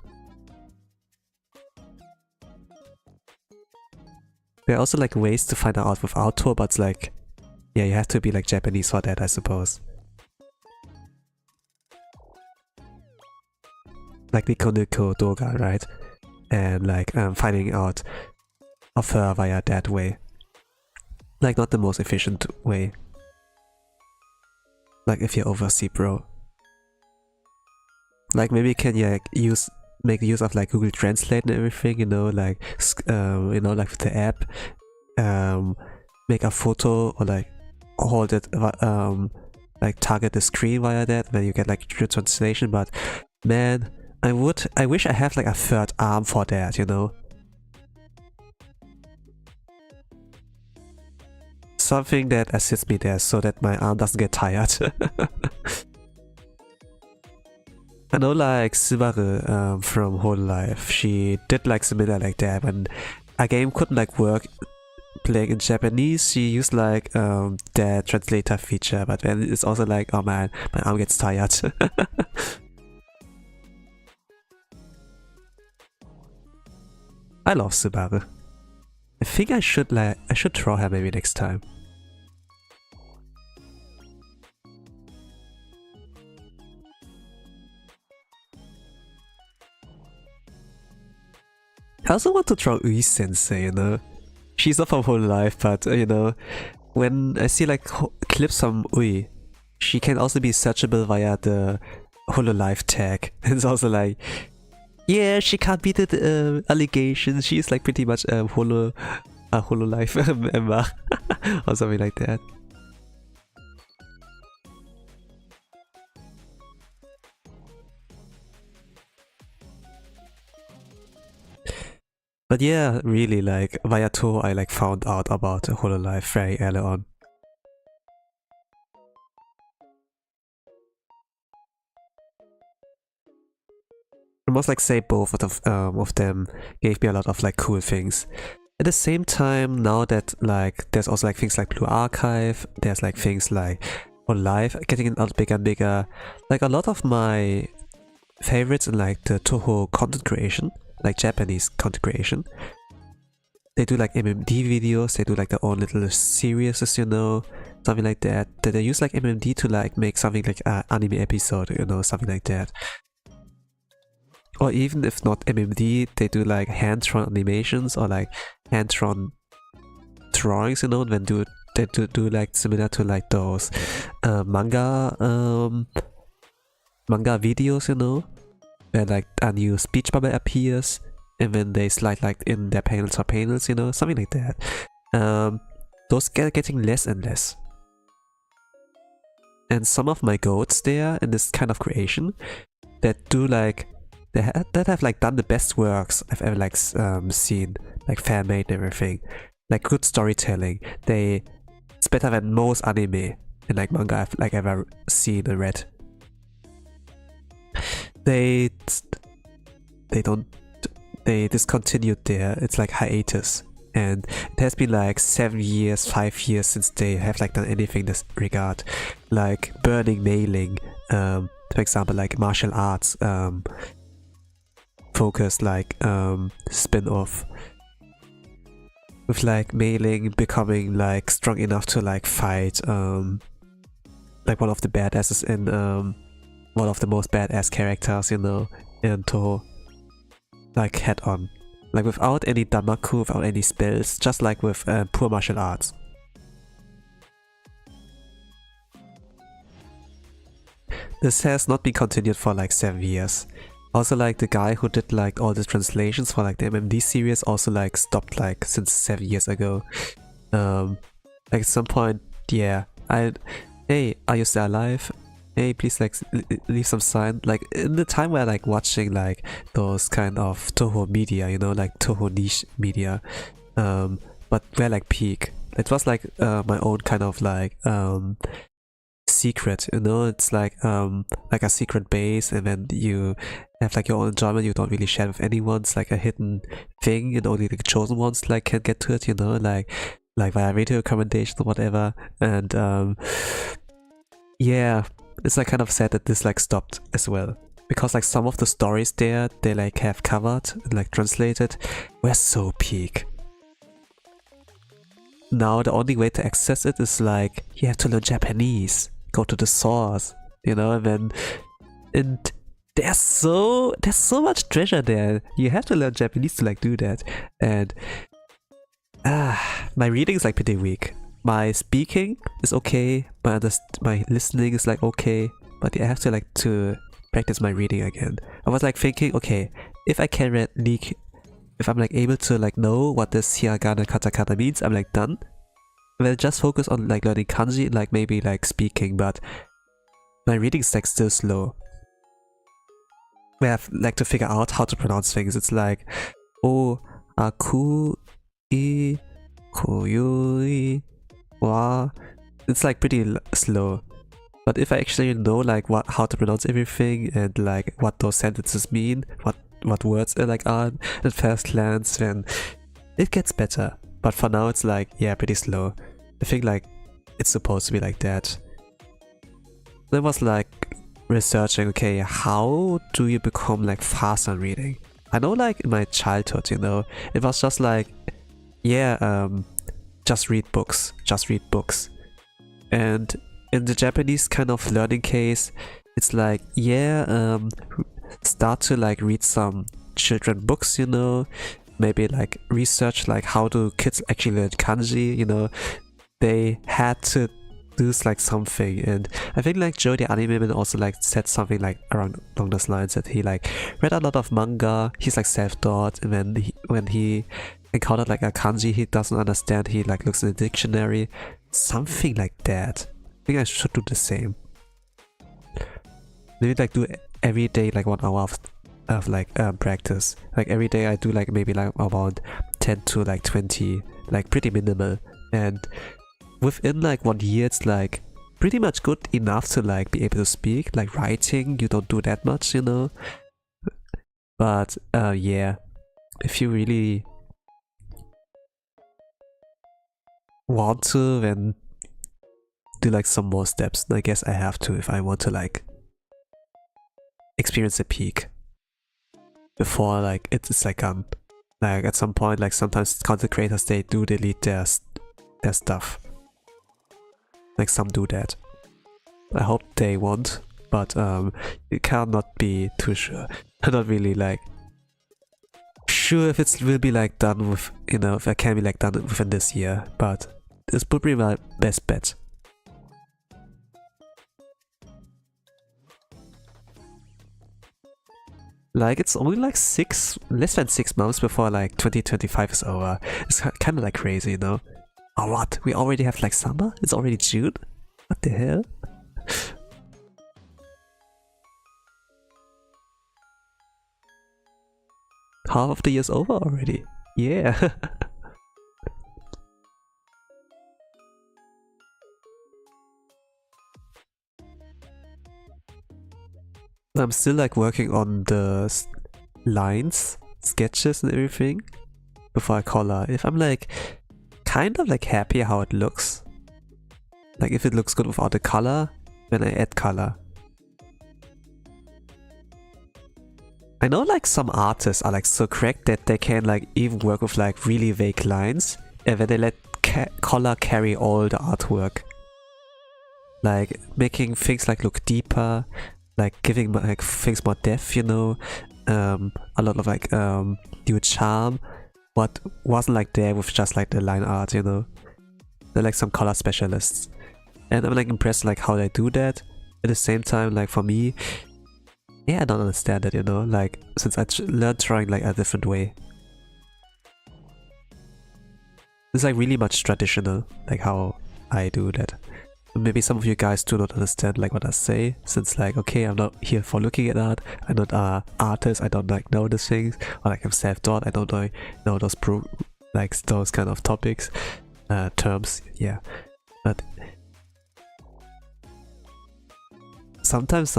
There are also like ways to find out without Toho, but it's like, yeah, you have to be like Japanese for that, I suppose. Like Nico Nico Doga, right? And like finding out of her via that way. Like not the most efficient way. Like if you're overseas, bro. Like maybe can you like make use of like Google Translate and everything, you know, like you know, like with the app, make a photo or like hold it, like target the screen via that, then you get like true translation. But man, I wish I have like a third arm for that, you know. Something that assists me there so that my arm doesn't get tired. I know like Subaru from Hololives, she did like similar like that. When a game couldn't like work playing in Japanese, she used like that translator feature, but then it's also like, oh man, my arm gets tired. I love Subaru. I think I should draw her maybe next time. I also want to draw Ui Sensei, you know. She's not from Hololives, but you know, when I see like clips from Ui, she can also be searchable via the Hololive tag. It's also like, yeah, she can't beat the allegations. She's like pretty much a Hololive member or something like that. But yeah, really, like via Toho, I like found out about Hololive very early on. I must like say both of them gave me a lot of like cool things. At the same time, now that like there's also like things like Blue Archive, there's like things like Hololive getting a lot bigger and bigger. Like a lot of my favorites in like the Toho content creation, like Japanese content creation, they do like MMD videos, they do like their own little series, you know, something like that. That they use like MMD to like make something like an anime episode, you know, something like that. Or even if not MMD, they do like hand-drawn animations or like hand-drawn drawings, you know, when they do like similar to like those manga videos, you know, where like a new speech bubble appears and then they slide like in their panels, you know, something like that. Those getting less and less. And some of my goats there in this kind of creation that do like that have like done the best works I've ever like seen, like fan made and everything, like good storytelling. It's better than most anime and like manga I've like ever seen and read. They discontinued there. It's like hiatus, and it has been like 7 years, 5 years since they have like done anything in this regard, like burning mailing, for example, like martial arts focused like spin-off, with like mailing becoming like strong enough to like fight like one of the badasses in one of the most badass characters, you know, in Toho, like head on, like without any damaku, without any spells, just like with pure martial arts. This has not been continued for like 7 years. Also, like, the guy who did like all the translations for like the MMD series also like stopped like since 7 years ago. Like at some point, yeah, hey, are you still alive? Hey, please like leave some sign. Like in the time where like watching like those kind of Toho media, you know, like Toho niche media, but where like peak. It was like my own kind of like secret, you know. It's like a secret base, and then you have like your own enjoyment. You don't really share with anyone. It's like a hidden thing, and only the chosen ones like can get to it, you know, like via radio recommendation or whatever. And yeah, it's like kind of sad that this like stopped as well, because like some of the stories there they like have covered and like translated were so peak. Now the only way to access it is like you have to learn Japanese, go to the source, you know, and there's so much treasure there. You have to learn Japanese to like do that. And my reading is like pretty weak. My speaking is okay, my listening is like okay, but I have to like to practice my reading again. I was like thinking, okay, if I can read if I'm like able to like know what this hiragana katakana means, I'm like done. And then just focus on like learning kanji, like maybe like speaking, but my reading is like still slow. I have like to figure out how to pronounce things. It's like Hakui Koyori wa. It's like pretty slow. But if I actually know like how to pronounce everything and like what those sentences mean, what words like are at first glance, then it gets better. But for now it's like, yeah, pretty slow. I think like it's supposed to be like that. I was like researching, okay, how do you become like fast on reading? I know like in my childhood, you know, it was just like, yeah, just read books. And in the Japanese kind of learning case, it's like, yeah, start to like read some children books, you know, maybe like research like how do kids actually learn kanji, you know. They had to do like something, and I think like Joe the anime man also like said something like along those lines, that he like read a lot of manga, he's like self-taught, and then when he encountered like a kanji he doesn't understand, he like looks in the dictionary, something like that. I think I should do the same. Maybe like do every day like 1 hour of like practice. Like every day I do like maybe like about 10 to like 20, like pretty minimal, and within like 1 year it's like pretty much good enough to like be able to speak. Like writing, you don't do that much, you know. But yeah, if you really want to, then do like some more steps. I guess I have to if I want to like experience a peak before like it's like at some point, like sometimes content creators they do delete their stuff. Like some do that. I hope they won't, but you cannot be too sure. I'm not really like sure if it will be like done with, you know, if I can be like done within this year, but this would be my best bet. Like it's only like less than 6 months before like 2025 is over. It's kind of like crazy, you know. Oh what? We already have like summer? It's already June? What the hell? Half of the year's over already. Yeah. I'm still like working on the lines, sketches and everything before I color. If I'm like kind of like happy how it looks, like if it looks good without the color, then I add color. I know like some artists are like so cracked that they can like even work with like really vague lines, and then they let color carry all the artwork, like making things like look deeper, like giving like things more depth, you know. A lot of like new charm what wasn't like there with just like the line art, you know. They're like some color specialists, and I'm like impressed like how they do that. At the same time, like for me, Yeah, I don't understand it, you know, like, since I learned drawing like a different way. It's like really much traditional, like how I do that. Maybe some of you guys do not understand like what I say, since like, okay, I'm not here for looking at art, I'm not an artist, I don't like know these things, or like I'm self-taught, I don't know those those kind of topics, terms, yeah. But sometimes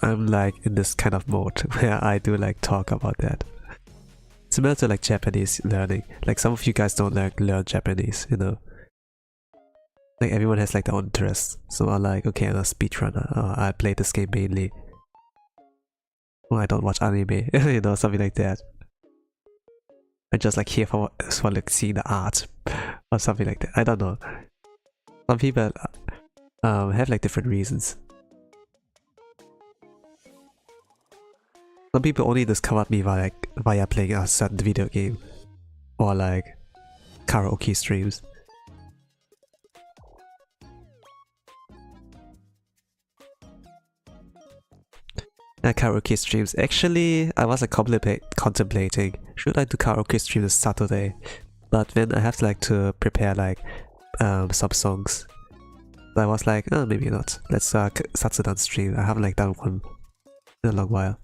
I'm like in this kind of mode where I do like talk about that. Similar to like Japanese learning, like some of you guys don't like learn Japanese, you know. Like everyone has like their own interests. So I'm like, okay, I'm a speedrunner. I play this game mainly. Or I don't watch anime, you know, something like that. I just like here for like seeing the art or something like that. I don't know. Some people have like different reasons. Some people only discovered me via playing a certain video game or like karaoke streams. Karaoke streams. Actually, I was like contemplating, should I do karaoke stream this Saturday? But then I have to like to prepare like some songs. So I was like, oh, maybe not. Let's Saturday stream. I haven't like done one in a long while.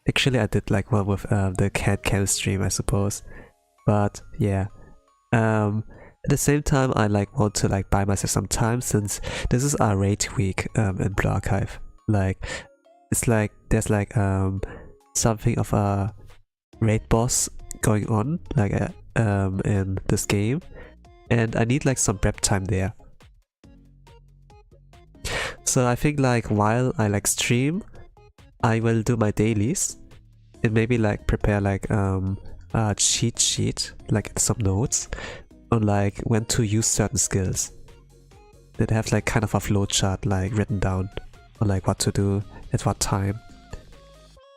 Actually, I did like one with the Cam stream, I suppose. But yeah. At the same time, I like want to like buy myself some time, since this is our raid week in Blue Archive. Like, it's like there's like something of a raid boss going on like in this game, and I need like some prep time there. So I think like while I like stream, I will do my dailies and maybe like prepare like a cheat sheet, like some notes on like when to use certain skills that have like kind of a flowchart like written down on like what to do at what time.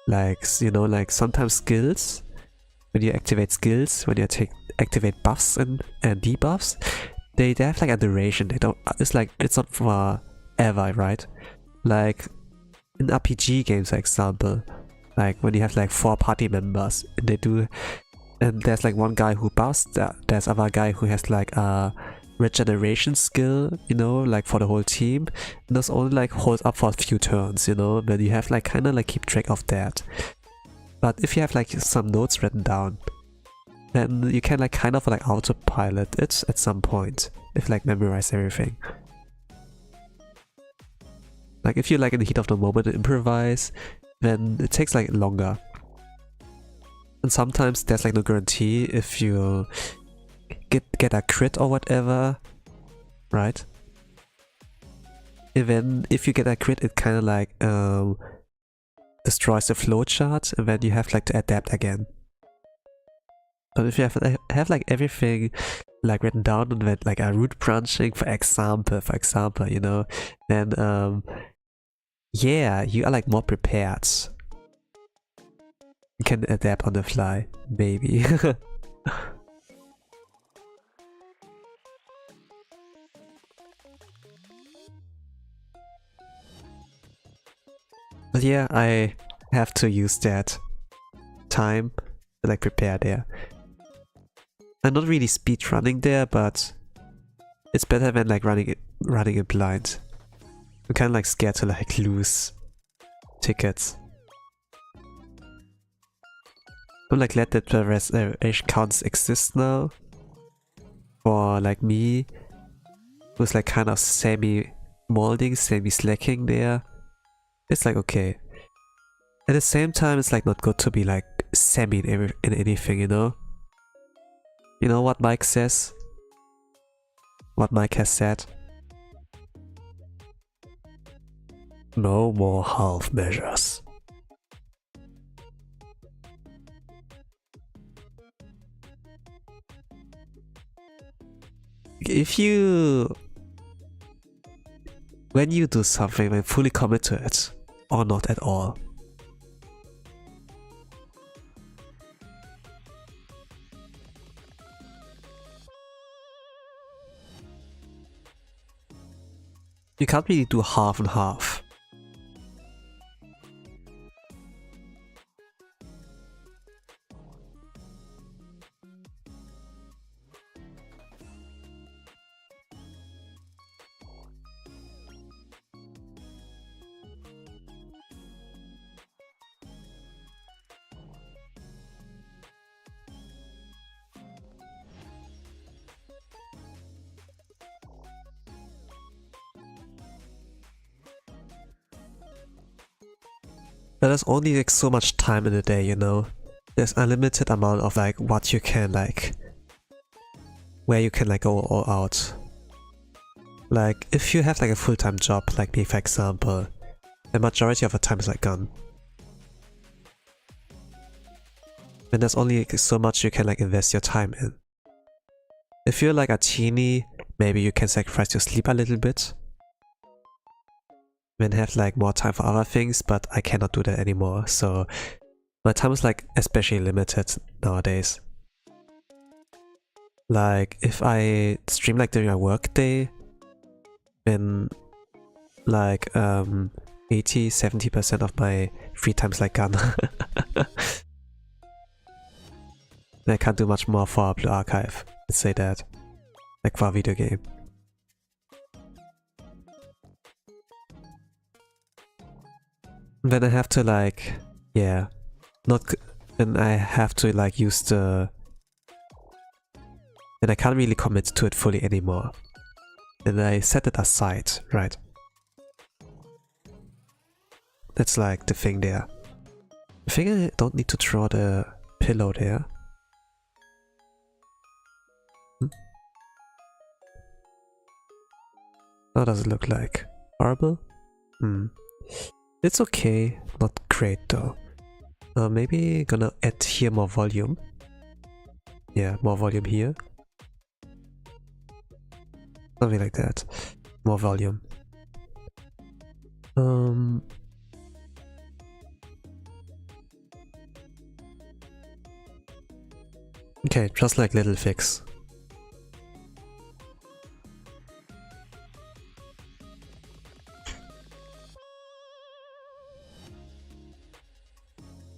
Like, you know, like sometimes skills, when you activate skills, when you activate buffs and debuffs, they have like a duration. They don't, it's like, it's not forever, right? Like in RPG games, for example, like when you have like 4 party members and they do, and there's like one guy who buffs, there's other guy who has like a regeneration skill, you know, like for the whole team. And those only like hold up for a few turns, you know, but you have like kind of like keep track of that. But if you have like some notes written down, then you can like kind of like autopilot it at some point if like memorize everything. Like if you like in the heat of the moment improvise, then it takes like longer. And sometimes there's like no guarantee if you get a crit or whatever, right? Even if you get a crit, it kind of like destroys the flowchart, and then you have like to adapt again. But if you have like everything like written down and then like a root branching, for example, you know, then yeah, you are like more prepared. You can adapt on the fly, maybe. But yeah, I have to use that time to like prepare there. I'm not really speed running there, but it's better than like running it blind. I'm kind of like scared to like lose tickets. I'm like glad that the reservation counts exist now. For like me, who's like kind of semi-molding, semi-slacking there. It's like okay. At the same time, it's like not good to be like semi in anything, you know? You know what Mike says? What Mike has said? No more half measures. When you do something, then fully commit to it, or not at all. You can't really do half and half. But there's only like so much time in the day, you know? There's unlimited amount of like what you can like, where you can like go all out. Like if you have like a full-time job, like me for example, the majority of the time is like gone. And there's only like, so much you can like invest your time in. If you're like a teenie, maybe you can sacrifice your sleep a little bit. And have like more time for other things, but I cannot do that anymore, so my time is like especially limited nowadays. Like if I stream like during a work day, then like 80-70% of my free time is like gone. I can't do much more for Blue Archive, let's say that, like for a video game. Then I have to like, yeah, then I have to like use the, then I can't really commit to it fully anymore. Then I set it aside, right? That's like the thing there. I think I don't need to draw the pillow there. How does it look like? Horrible? It's okay, not great though. Maybe gonna add here more volume. Yeah, more volume here. Something like that. More volume. Okay, just like little fix.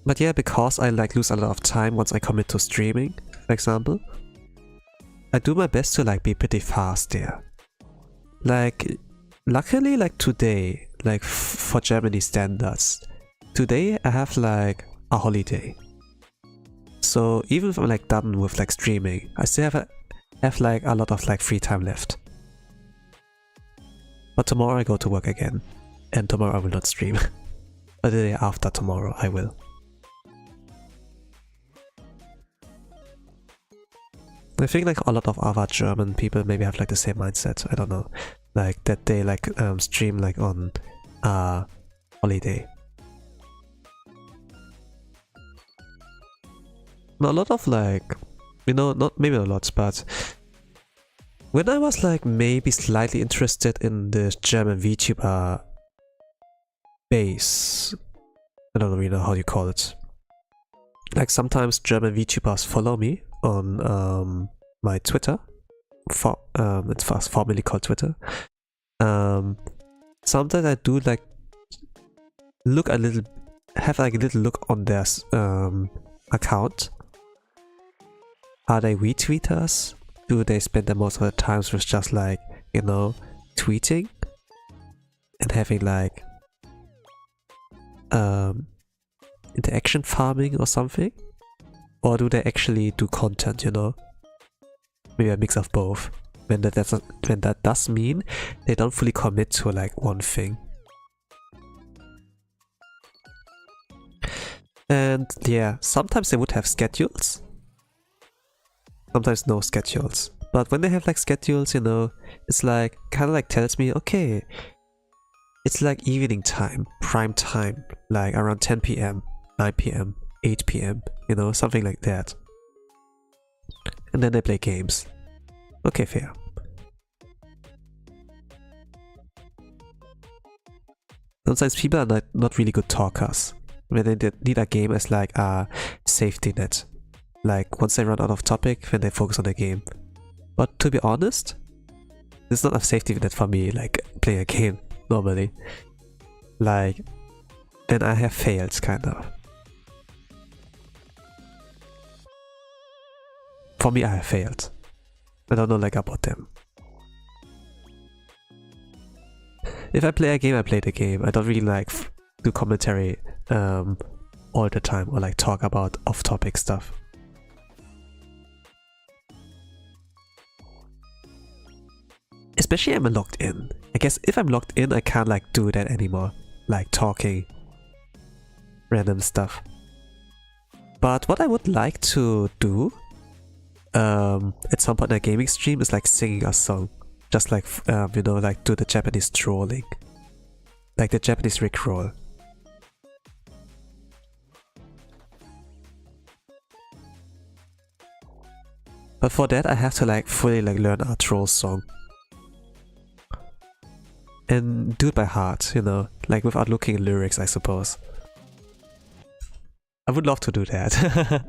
But yeah, because I like lose a lot of time once I commit to streaming, for example, I do my best to like be pretty fast there. Like, luckily like today, like for Germany standards, today I have like a holiday. So even if I'm like done with like streaming, I still have like a lot of like free time left. But tomorrow I go to work again, and tomorrow I will not stream. But the day after tomorrow I will. I think like a lot of other German people maybe have like the same mindset, I don't know. Like that they like stream like on holiday. A lot of like, you know, not maybe a lot, but when I was like maybe slightly interested in the German VTuber base, I don't really know how you call it. Like sometimes German VTubers follow me on my Twitter. It's formerly called Twitter. Sometimes I do like look a little, have like a little look on their account. Are they retweeters? Do they spend the most of the times with just like, you know, tweeting and having like interaction farming or something? Or do they actually do content, you know? Maybe a mix of both. When that does mean they don't fully commit to like one thing. And yeah, sometimes they would have schedules. Sometimes no schedules. But when they have like schedules, you know, it's like kind of like tells me, okay, it's like evening time, prime time, like around 10 PM, 9 PM, 8 PM, you know, something like that. And then they play games. Okay, fair. Sometimes people are not really good talkers. When they need a game as like a safety net. Like once they run out of topic, then they focus on the game. But to be honest, it's not a safety net for me, like playing a game normally. Like, and I have failed kind of. For me, I have failed. I don't know like about them. If I play a game, I play the game. I don't really like do commentary all the time or like talk about off-topic stuff. Especially if I'm logged in. I guess if I'm logged in, I can't like do that anymore. Like talking. random stuff. But what I would like to do at some point in a gaming stream is like singing a song. Just like, you know, like do the Japanese trolling. Like the Japanese Rickroll. But for that I have to like fully like learn a troll song. And do it by heart, you know, like without looking at lyrics, I suppose. I would love to do that.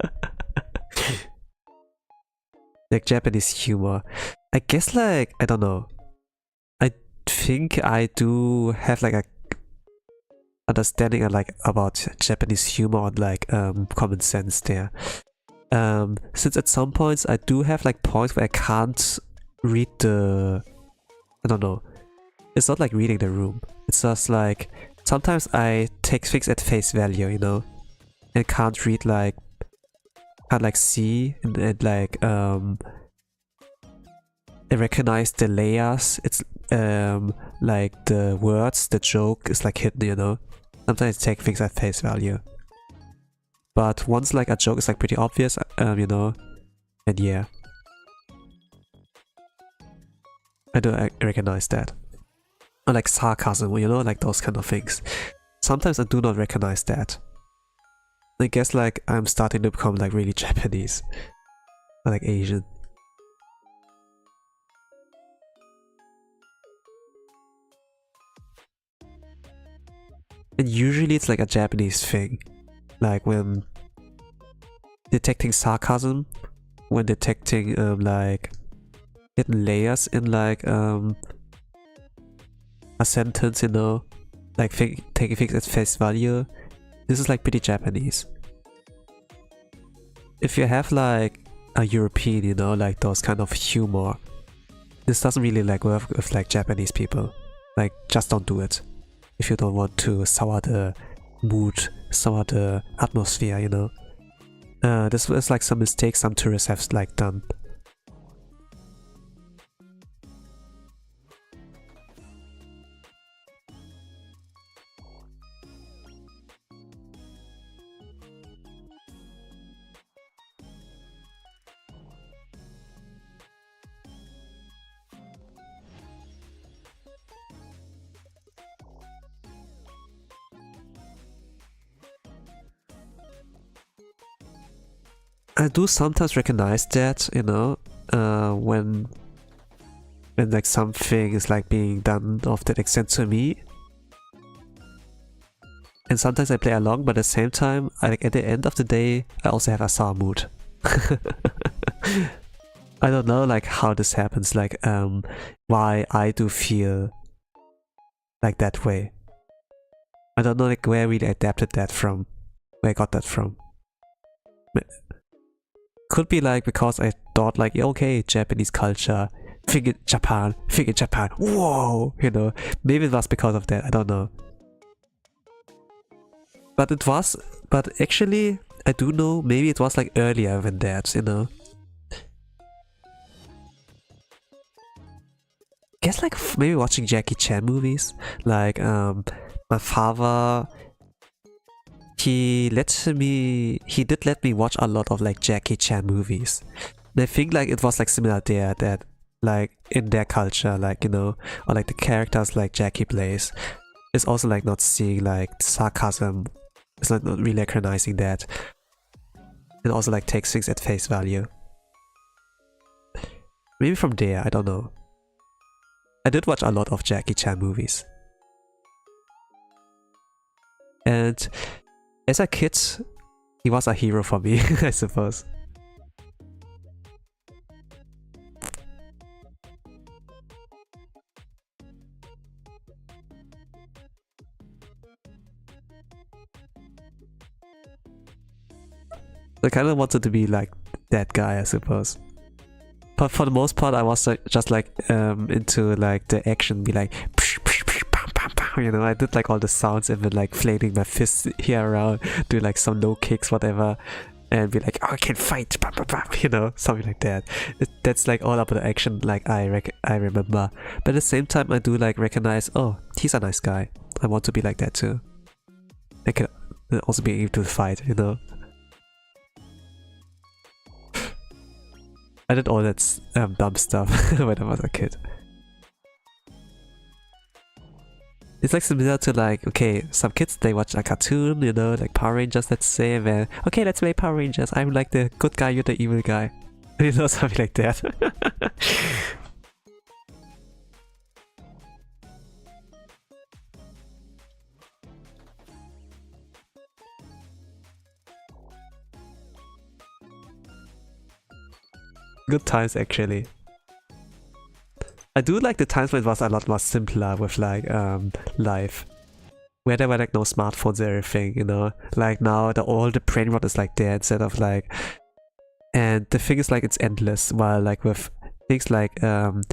Like Japanese humor. I guess like, I don't know. I think I do have like a understanding like about Japanese humor and like common sense there. Since at some points I do have like points where I can't read the, I don't know. It's not like reading the room. It's just like sometimes I take things at face value, you know, and can't read like, can't like see and like recognize the layers. It's like the words, the joke is like hidden, you know. Sometimes I take things at face value. But once like a joke is like pretty obvious, you know, and yeah, I do recognize that. Or like sarcasm, you know, like those kind of things. Sometimes I do not recognize that. I guess like I'm starting to become like really Japanese. Or like Asian. And usually it's like a Japanese thing. Like when detecting sarcasm, when detecting like hidden layers in like a sentence, you know, like taking things at face value. This is like pretty Japanese. If you have like a European, you know, like those kind of humor, this doesn't really like work with like Japanese people. Like just don't do it if you don't want to sour the mood, sour the atmosphere, you know. This was like some mistakes some tourists have like done. I do sometimes recognize that, you know, when like something is like being done of that extent to me. And sometimes I play along, but at the same time, like at the end of the day, I also have a sour mood. I don't know like how this happens, like why I do feel like that way. I don't know like where I really adapted that from, where I got that from. Could be like because I thought like, okay, Japanese culture, think Japan, whoa, you know. Maybe it was because of that, I don't know. But actually, I do know, maybe it was like earlier than that, you know. Guess like maybe watching Jackie Chan movies, like my father, he did let me watch a lot of like Jackie Chan movies. And I think like it was like similar there, that like in their culture, like, you know, or like the characters like Jackie plays, is also like not seeing like sarcasm, it's like not really recognizing that. It also like takes things at face value. Maybe from there, I don't know. I did watch a lot of Jackie Chan movies. And as a kid, he was a hero for me, I suppose. I kind of wanted to be like that guy, I suppose. But for the most part, I was like, just like into like the action, be like, psh, psh, psh, bam, bam, bam, you know. I did like all the sounds and then like flailing my fists here around, do like some low kicks, whatever, and be like, oh, I can fight, bam, bam, bam, you know, something like that. That's like all about the action, like I remember. But at the same time, I do like recognize, oh, he's a nice guy. I want to be like that too. and also being able to fight, you know. I did all that dumb stuff when I was a kid. It's like similar to like, okay, some kids, they watch a cartoon, you know, like Power Rangers, let's say, and then, okay, let's play Power Rangers. I'm like the good guy, you're the evil guy. You know, something like that. Good times, actually. I do like the times when it was a lot more simpler with like life, where there were like no smartphones or everything, you know. Like now all the brain rot is like there instead of like, and the thing is like it's endless. While like with things like CDs,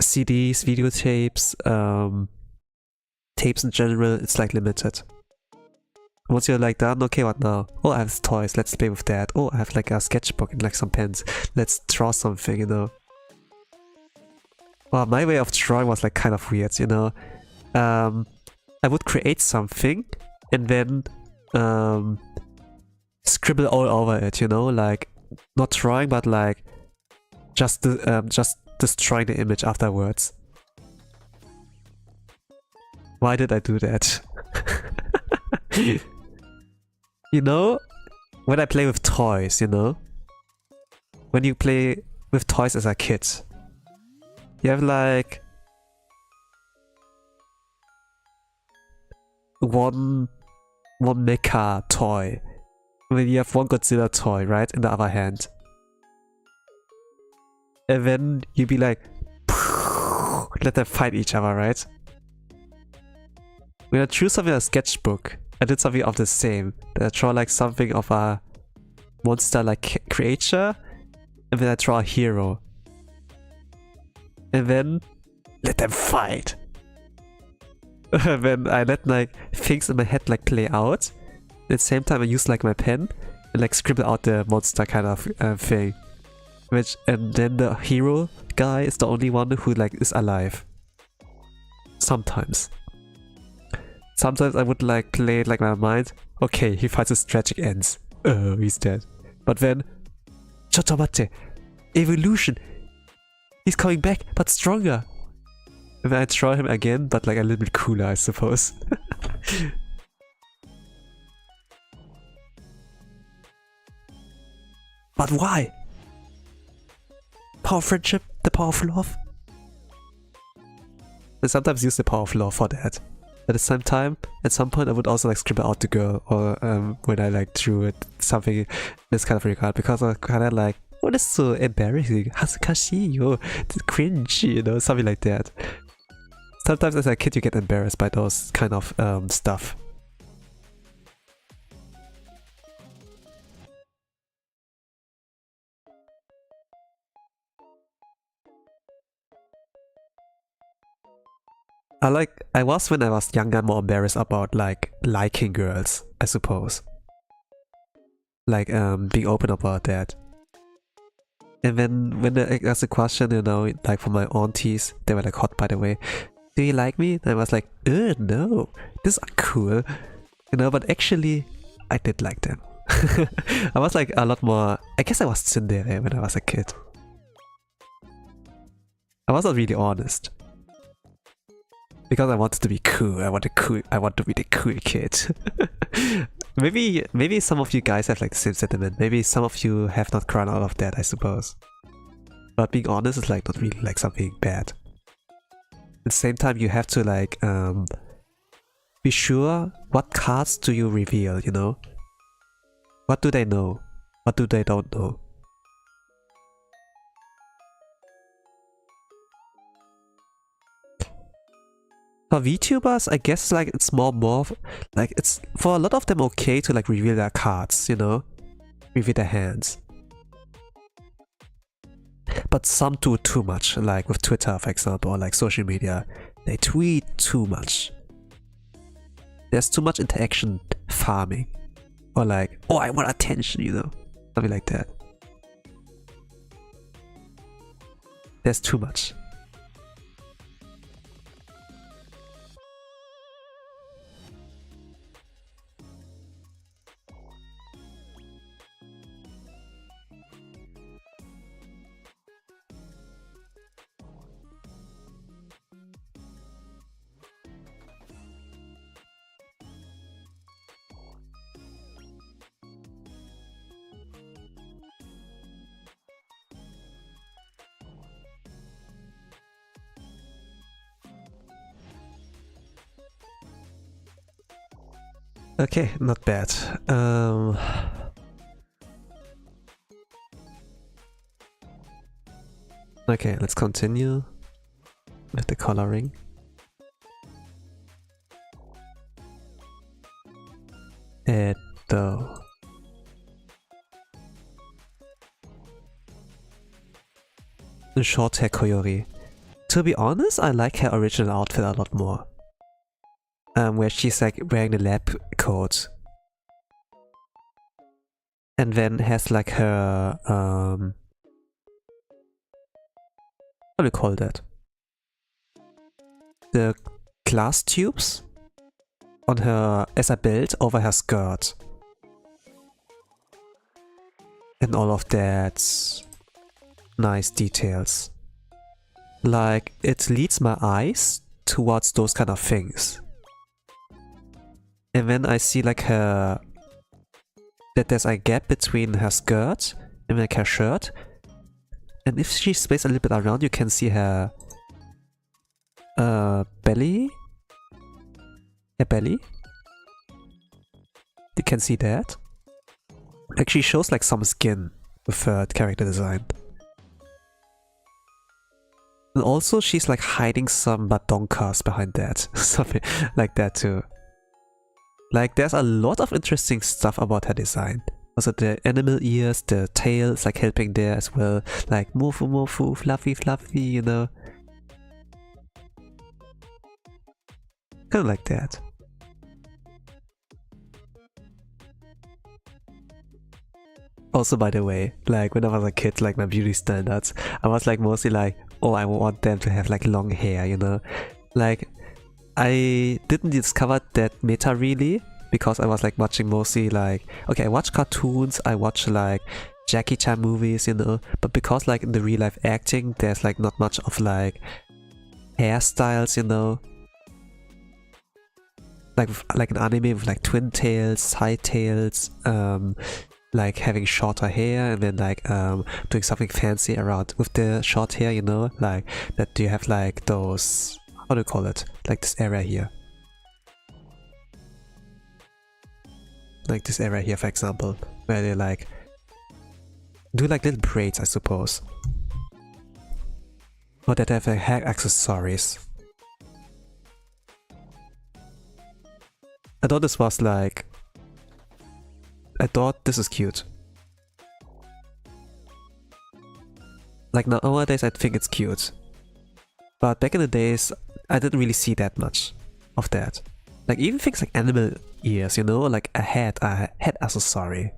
videotapes, tapes in general, it's like limited. Once you're like done, okay, what now? Oh, I have toys, let's play with that. Oh, I have like a sketchbook and like some pens. Let's draw something, you know. Well, my way of drawing was like kind of weird, you know. I would create something and then scribble all over it, you know, like not drawing, but like just destroying the image afterwards. Why did I do that? You know, when I play with toys, you know, when you play with toys as a kid, you have like one mecha toy. I mean, you have one Godzilla toy, right, in the other hand. And then you be like, let them fight each other, right? When I drew something in a sketchbook, I did something of the same. I draw like something of a monster-like creature, and then I draw a hero. And then let them fight. And then I let like things in my head like play out. At the same time I use like my pen and like scribble out the monster kind of thing. And then the hero guy is the only one who like is alive. Sometimes. Sometimes I would like play it like my mind. Okay, he fights his tragic ends. Oh, he's dead. But then, Chotomate, evolution. He's coming back, but stronger. And then I draw him again, but like a little bit cooler, I suppose. But why? Power of friendship, the power of love. I sometimes use the power of love for that. At the same time, at some point I would also like scribble out the girl, or when I like drew it, something in this kind of regard, because I'm kind of like, oh, that's so embarrassing, Hasukashi, yo, cringe, you know, something like that. Sometimes as a kid you get embarrassed by those kind of stuff. I was when I was younger more embarrassed about like liking girls, I suppose. Like being open about that. And then when I asked a question, you know, like from my aunties, they were like hot by the way. Do you like me? And I was like, no, this is cool. You know, but actually I did like them. I was like a lot more, I guess I was tsundere when I was a kid. I wasn't really honest. Because I wanted to be cool. I want to be the cool kid. Maybe some of you guys have like the same sentiment. Maybe some of you have not grown out of that, I suppose. But being honest is like not really like something bad. At the same time, you have to like be sure what cards do you reveal, you know? What do they know? What do they don't know? For VTubers, I guess like it's more like it's for a lot of them okay to like reveal their cards, you know? Reveal their hands. But some do too much, like with Twitter for example, or like social media. They tweet too much. There's too much interaction farming. Or like, oh, I want attention, you know? Something like that. There's too much. Okay, not bad. Okay, let's continue with the coloring. The short hair Koyori. To be honest, I like her original outfit a lot more. Where she's like wearing the lab coat. And then has like her, what do you call that? The glass tubes on her as a belt over her skirt. And all of that nice details. Like, it leads my eyes towards those kind of things. And then I see like her, that there's a gap between her skirt and like her shirt. And if she sprays a little bit around, you can see her belly. Her belly. You can see that. Like, she shows like some skin with her character design. And also she's like hiding some badonkas behind that. Something like that too. Like, there's a lot of interesting stuff about her design. Also the animal ears, the tail is like helping there as well. Like mofu mofu, fluffy fluffy, you know. Kind of like that. Also, by the way, like when I was a kid, like my beauty standards, I was like mostly like, oh, I want them to have like long hair, you know. Like, I didn't discover that meta really, because I was like watching mostly like, okay, I watch cartoons, I watch like Jackie Chan movies, you know, but because like in the real life acting, there's like not much of like hairstyles, you know. Like an anime with like twin tails, side tails, like having shorter hair and then like doing something fancy around with the short hair, you know, like that you have like those, how do you call it, like this area here, like this area here for example, where they like do like little braids, I suppose, or that have like hair accessories. I thought this was like, I thought this is cute. Like nowadays I think it's cute. But back in the days, I didn't really see that much of that. Like even things like animal ears, you know, like a head accessory.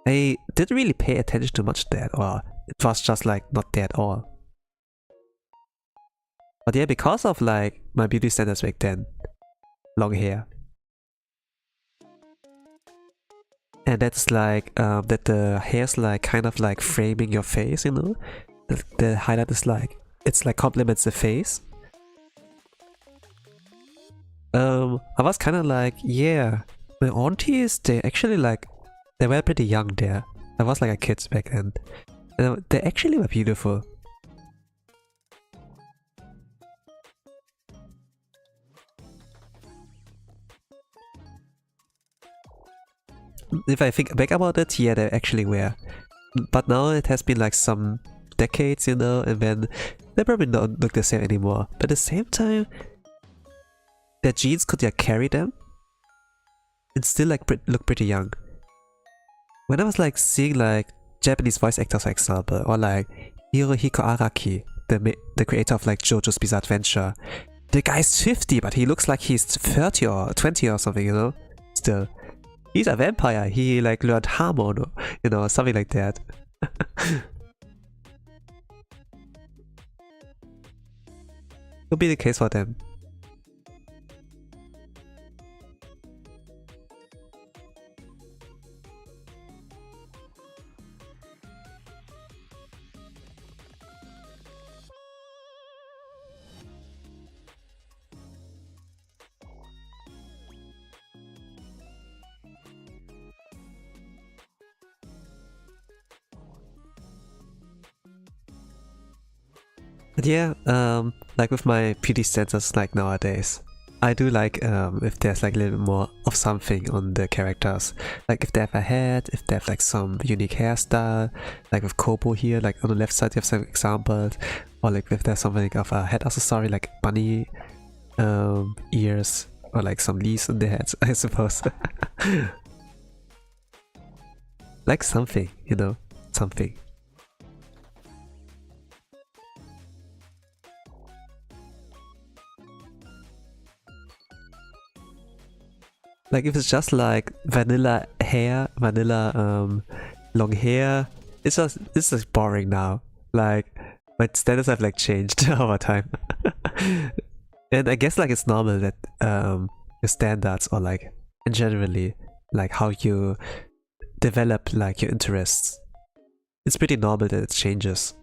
I didn't really pay attention to much of that, or it was just like not there at all. But yeah, because of like my beauty standards back then, long hair. And that's like, that the hair's like kind of like framing your face, you know? The highlight is like, it's like complements the face. I was kind of like, yeah, my aunties, they actually like, they were pretty young there. I was like a kid back then. And they actually were beautiful. If I think back about it, yeah, they actually were. But now it has been like some decades, you know, and then they probably don't look the same anymore. But at the same time, their genes could yeah carry them and still like look pretty young. When I was like seeing like Japanese voice actors, for example, or like Hirohiko Araki, the creator of like JoJo's Bizarre Adventure, the guy's 50, but he looks like he's 30 or 20 or something, you know? Still. He's a vampire, he like learned Harmon, you know, something like that. Could be the case for them. But yeah, like with my beauty standards like nowadays, I do like if there's like a little bit more of something on the characters. Like if they have a hat, if they have like some unique hairstyle, like with Kobo here, like on the left side you have some examples, or like if there's something of a head accessory like bunny ears, or like some leaves on their heads, I suppose. Like something, you know, something. Like if it's just like vanilla hair, vanilla long hair, it's just boring now. Like my standards have like changed over time. And I guess like it's normal that your standards, or like in generally like how you develop like your interests, it's pretty normal that it changes.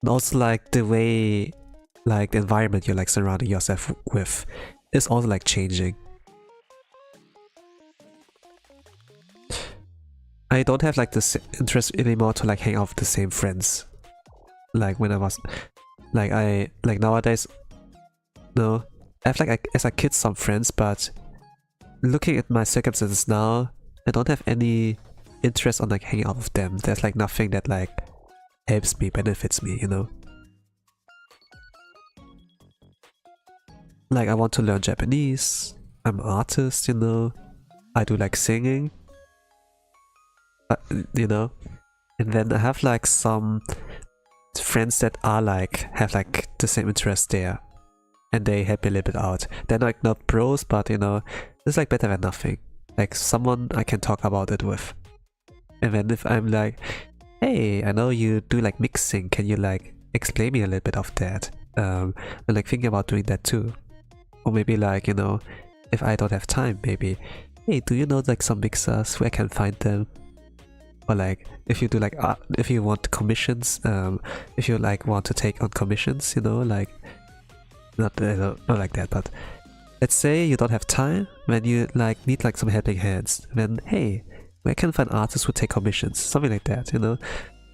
And also like the way, like the environment you're like surrounding yourself with is also like changing. I don't have like this interest anymore to like hang out with the same friends. Like when I was like nowadays, no, I have like as a kid some friends, but looking at my circumstances now, I don't have any interest on like hanging out with them. There's like nothing that like helps me, benefits me, you know. Like I want to learn Japanese, I'm an artist, you know, I do like singing, you know, and then I have like some friends that are like, have like the same interest there, and they help me a little bit out. They're like not pros, but you know, it's like better than nothing. Like someone I can talk about it with. And then if I'm like, hey, I know you do like mixing, can you like explain me a little bit of that? I'm like thinking about doing that too. Or maybe like, you know, if I don't have time, maybe, hey, do you know like some mixers where I can find them? Or like if you do like if you want commissions, if you like want to take on commissions, you know, like not like that, but let's say you don't have time, when you like need like some helping hands, then hey, where can I find artists who take commissions, something like that, you know.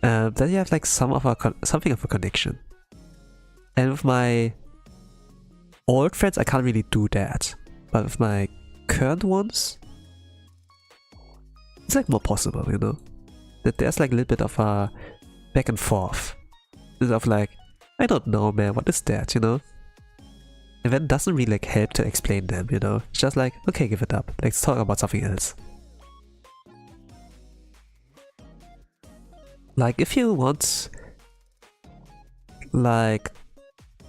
Then you have like something of a connection. And with my old friends, I can't really do that, but with my current ones, it's like more possible, you know. That there's like a little bit of a back and forth. It's of like, I don't know, man, what is that, you know? And then doesn't really like help to explain them, you know? It's just like, okay, give it up. Let's talk about something else. Like if you want like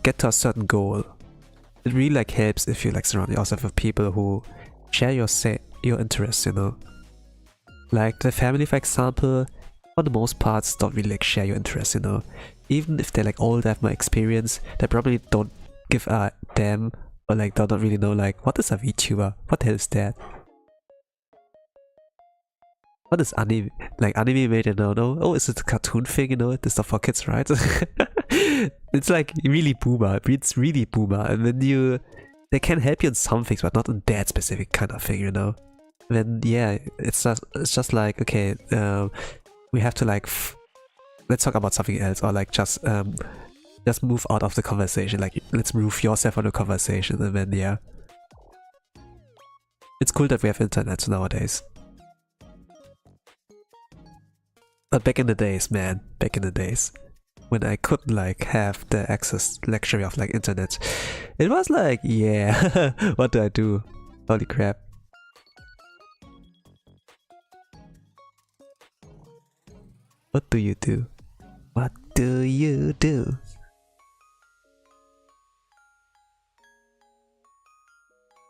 get to a certain goal, it really like helps if you like surround yourself with people who share your interests, you know. Like the family, for example, for the most parts don't really like share your interests, you know. Even if they're like old, have more experience, they probably don't give a damn, or like don't really know like what is a VTuber, what the hell is that? What is anime? Like anime made, you know? Oh, is it a cartoon thing? You know, this stuff for kids, right? It's like really boomer. It's really boomer, and then they can help you in some things, but not in that specific kind of thing, you know. And then yeah, it's just like, okay, we have to like let's talk about something else, or like just move out of the conversation. Like let's move yourself out of the conversation, and then yeah, it's cool that we have internet nowadays. But back in the days, man, back in the days, when I couldn't like have the luxury of like internet, it was like, yeah, what do I do? Holy crap. What do you do? What do you do?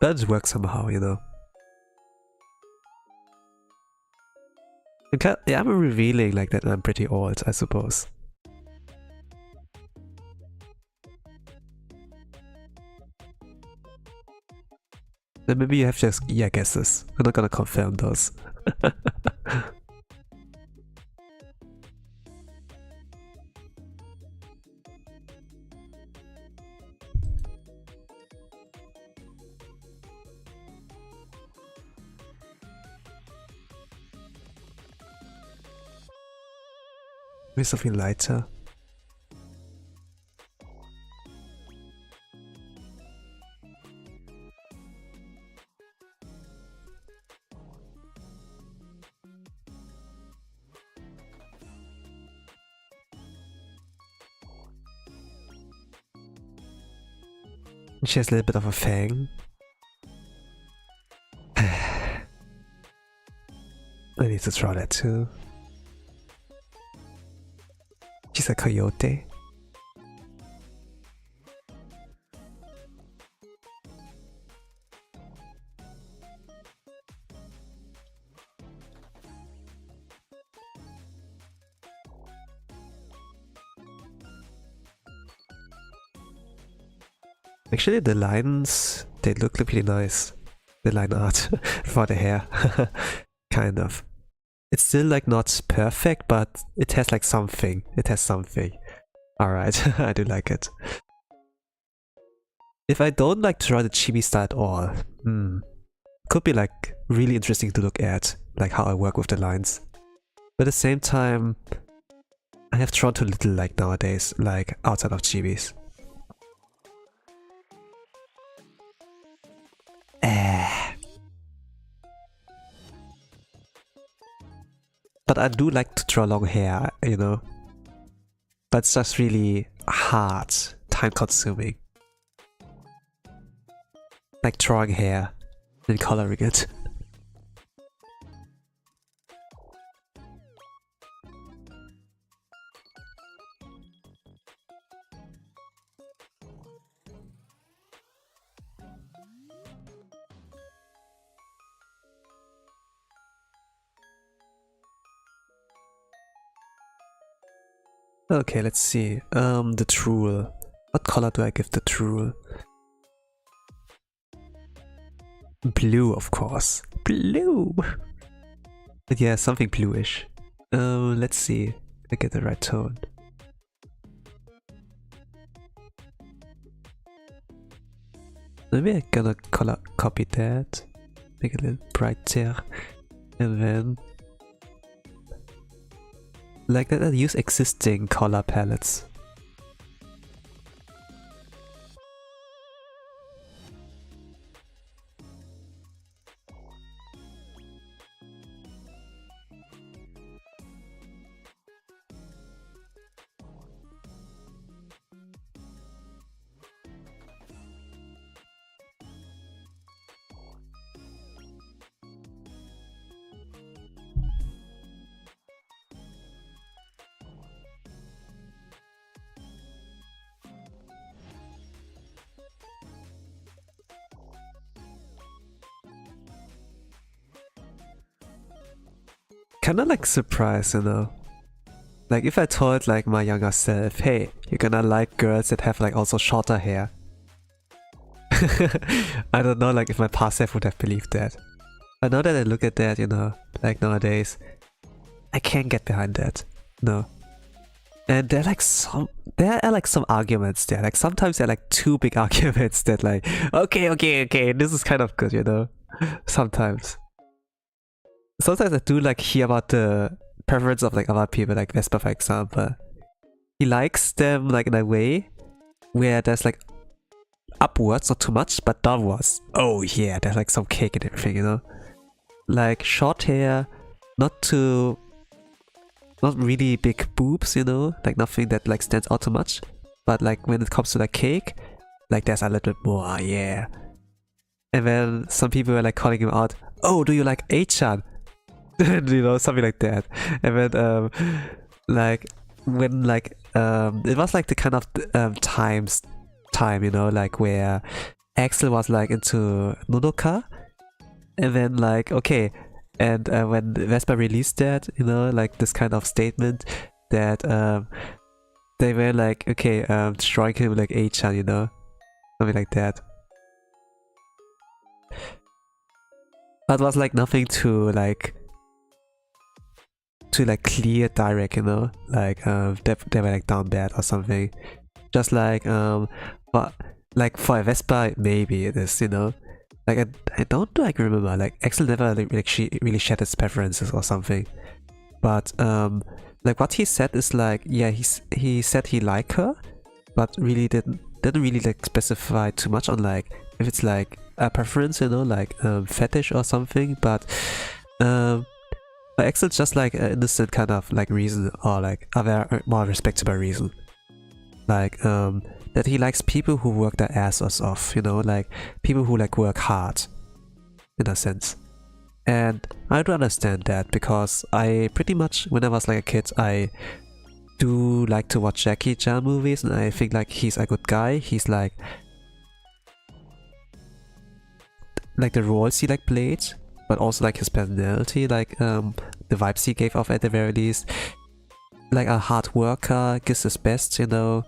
That just works somehow, you know. Yeah, I'm revealing like that I'm pretty old, I suppose. Then maybe you have just guesses. I'm not gonna confirm those. Maybe something lighter. She has a little bit of a fang. I need to draw that too. She's a coyote. Actually, the lines, they look pretty nice. The line art for the hair. Kind of. It's still like not perfect, but it has like something. It has something. Alright, I do like it. If I don't like to draw the chibi style at all, could be like really interesting to look at, like how I work with the lines. But at the same time, I have drawn too little like nowadays, like outside of chibis. But I do like to draw long hair, you know. But it's just really hard, time consuming. Like drawing hair and coloring it. Okay, let's see. The drool. What color do I give the drool? Blue, of course. Blue! But yeah, something bluish. Let's see. I get the right tone. Maybe I'm gonna copy that. Make it a little brighter. And then like that, I use existing color palettes. Kinda like surprised, you know. Like if I told like my younger self, hey, you're gonna like girls that have like also shorter hair. I don't know like if my past self would have believed that. But now that I look at that, you know, like nowadays, I can't get behind that. No. And there are like some arguments there. Like sometimes there are like two big arguments that like, okay, this is kind of good, you know. Sometimes I do like hear about the preference of like other people, like Vespa for example. He likes them like in a way where there's like upwards, not too much, but downwards. Oh yeah, there's like some cake and everything, you know. Like short hair, not really big boobs, you know, like nothing that like stands out too much. But like when it comes to like cake, like there's a little bit more, yeah. And then some people were like calling him out, oh, do you like 8chan? You know, something like that. And then like when like it was like the kind of time, you know, like where Axel was like into Nodoka, and then like okay, and when Vespa released that, you know, like this kind of statement that they were like okay, destroying him like 8chan, you know, something like that. But it was like nothing to like clear direct, you know, like they were like down bad or something. Just like but like for a Vespa maybe it is, you know. Like I don't like remember, like Axel never like really shared his preferences or something. But like what he said is like, yeah, he said he liked her, but really didn't really like specify too much on like if it's like a preference, you know, like fetish or something. But Axel's just like an innocent kind of like reason, or like a very more respectable reason. Like that he likes people who work their asses off, you know, like people who like work hard, in a sense. And I do understand that because I pretty much, when I was like a kid, I do like to watch Jackie Chan movies, and I think like he's a good guy. He's like the roles he like played, but also like his personality, like the vibes he gave off at the very least. Like a hard worker, gives his best, you know,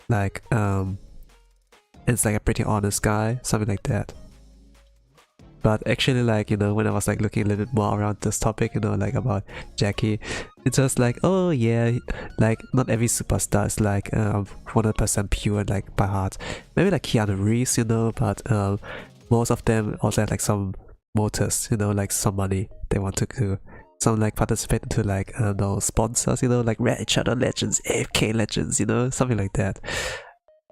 like it's like a pretty honest guy, something like that. But actually, like, you know, when I was like looking a little bit more around this topic, you know, like about Jackie, it's just like, oh yeah, like not every superstar is like 100% pure and like by heart. Maybe like Keanu Reeves, you know, but most of them also have like some motives, you know, like some money they want to do. Some like participate into like no sponsors, you know, like Red Shadow Legends, AFK Legends, you know, something like that.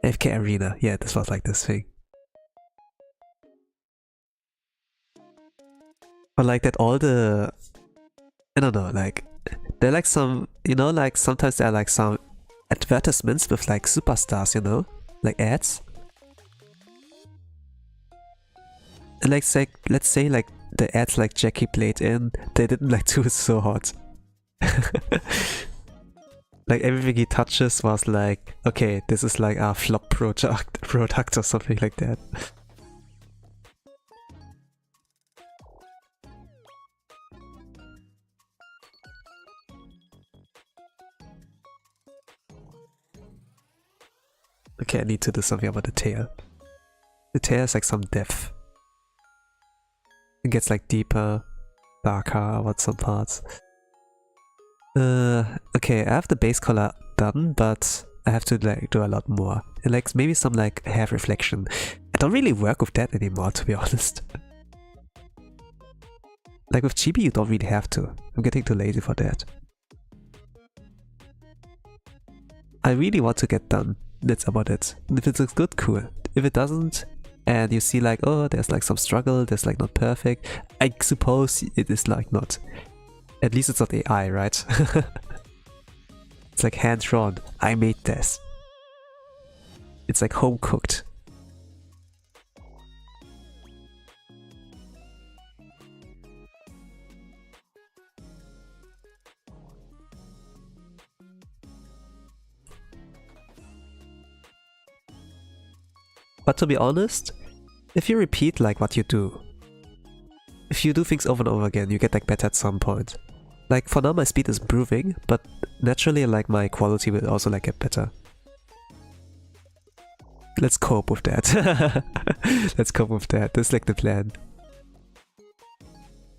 AFK Arena, yeah, this was like this thing. Or like that all the, I don't know, like they're like some, you know, like sometimes there are like some advertisements with like superstars, you know, like ads. And like say, let's say like the ads like Jackie played in, they didn't like do it so hot. Like everything he touches was like, okay, this is like a flop product or something like that. Okay, I need to do something about the tail. The tail has like some depth. It gets like deeper, darker about some parts. Okay, I have the base color done, but I have to like do a lot more. And like maybe some like half reflection. I don't really work with that anymore, to be honest. Like with chibi, you don't really have to. I'm getting too lazy for that. I really want to get done. That's about it. And if it looks good, cool. If it doesn't, and you see like, oh, there's like some struggle, there's like not perfect, I suppose it is like not. At least it's not AI, right? It's like hand-drawn. I made this. It's like home-cooked. But to be honest, if you repeat like what you do, if you do things over and over again, you get like better at some point. Like for now my speed is improving, but naturally like my quality will also like get better. Let's cope with that. Let's cope with that. That's like the plan.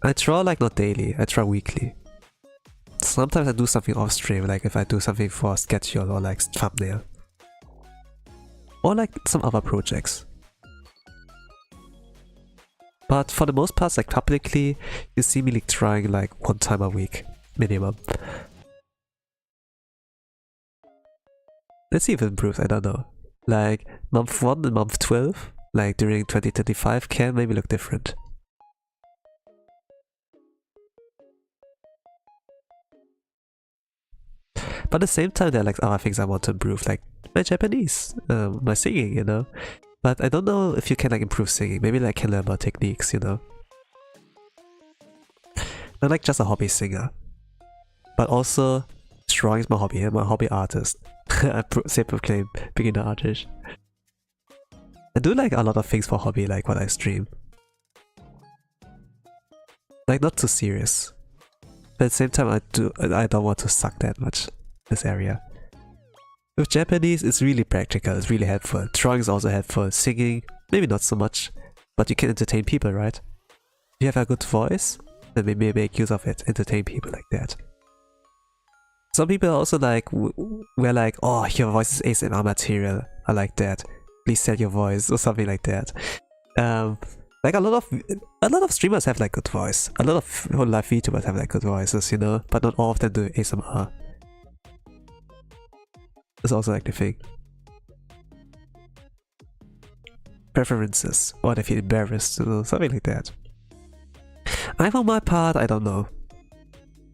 I draw like not daily, I draw weekly. Sometimes I do something off stream, like if I do something for schedule or like thumbnail. Or like some other projects. But for the most part, like publicly, you see me like trying like 1 time a week, minimum. Let's see if it improves, I don't know. Like month 1 and month 12, like during 2025 can maybe look different. But at the same time, there are like other things I want to improve, like my Japanese, my singing, you know. But I don't know if you can like improve singing. Maybe like can learn about techniques, you know. Not like just a hobby singer, but also drawing is my hobby. I'm a hobby artist. I self-proclaimed beginner artist. I do like a lot of things for hobby, like what I stream. Like not too serious, but at the same time I don't want to suck that much this area. With Japanese, it's really practical, it's really helpful. Drawing is also helpful. Singing, maybe not so much, but you can entertain people, right? If you have a good voice, then maybe make use of it, entertain people like that. Some people are also like, we're like, oh, your voice is ASMR material, I like that. Please sell your voice, or something like that. Like a lot of streamers have like good voice. A lot of Hololive VTubers have like good voices, you know, but not all of them do ASMR. That's also like the thing. Preferences, or they feel embarrassed, you know, something like that. I, for my part, I don't know.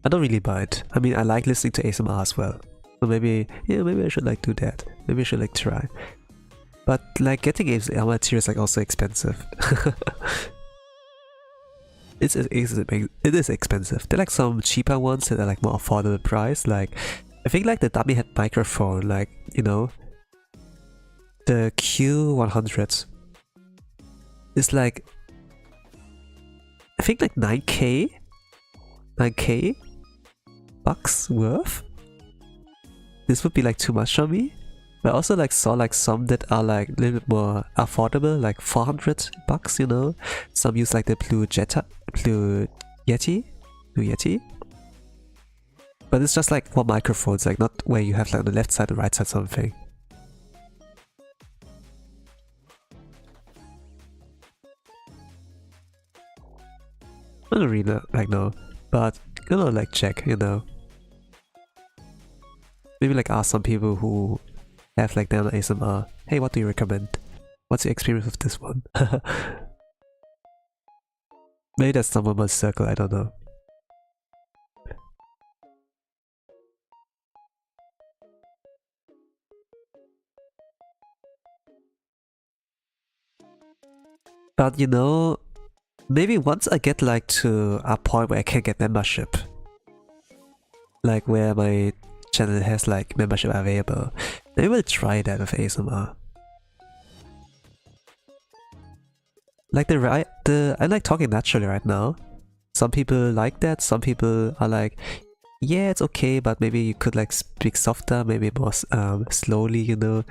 I don't really mind. I mean, I like listening to ASMR as well. So maybe, yeah, maybe I should like do that. Maybe I should like try. But like getting ASMR materials is like also expensive. It is expensive. There are like some cheaper ones that are like more affordable price. Like I think like the dummy head microphone, like you know, the Q100 is like I think like 9k bucks worth. This would be like too much for me. But I also like saw like some that are like a little bit more affordable, like 400 bucks, you know. Some use like the Blue Yeti. But it's just like for microphones, like not where you have like on the left side or right side something. I don't really like know, but you know, like check, you know. Maybe like ask some people who have like done ASMR. Hey, what do you recommend? What's your experience with this one? Maybe that's someone in my circle, I don't know. But you know, maybe once I get like to a point where I can get membership, like where my channel has like membership available, maybe we'll try that with ASMR. Like I like talking naturally right now. Some people like that, some people are like, yeah, it's okay, but maybe you could like speak softer, maybe more slowly, you know.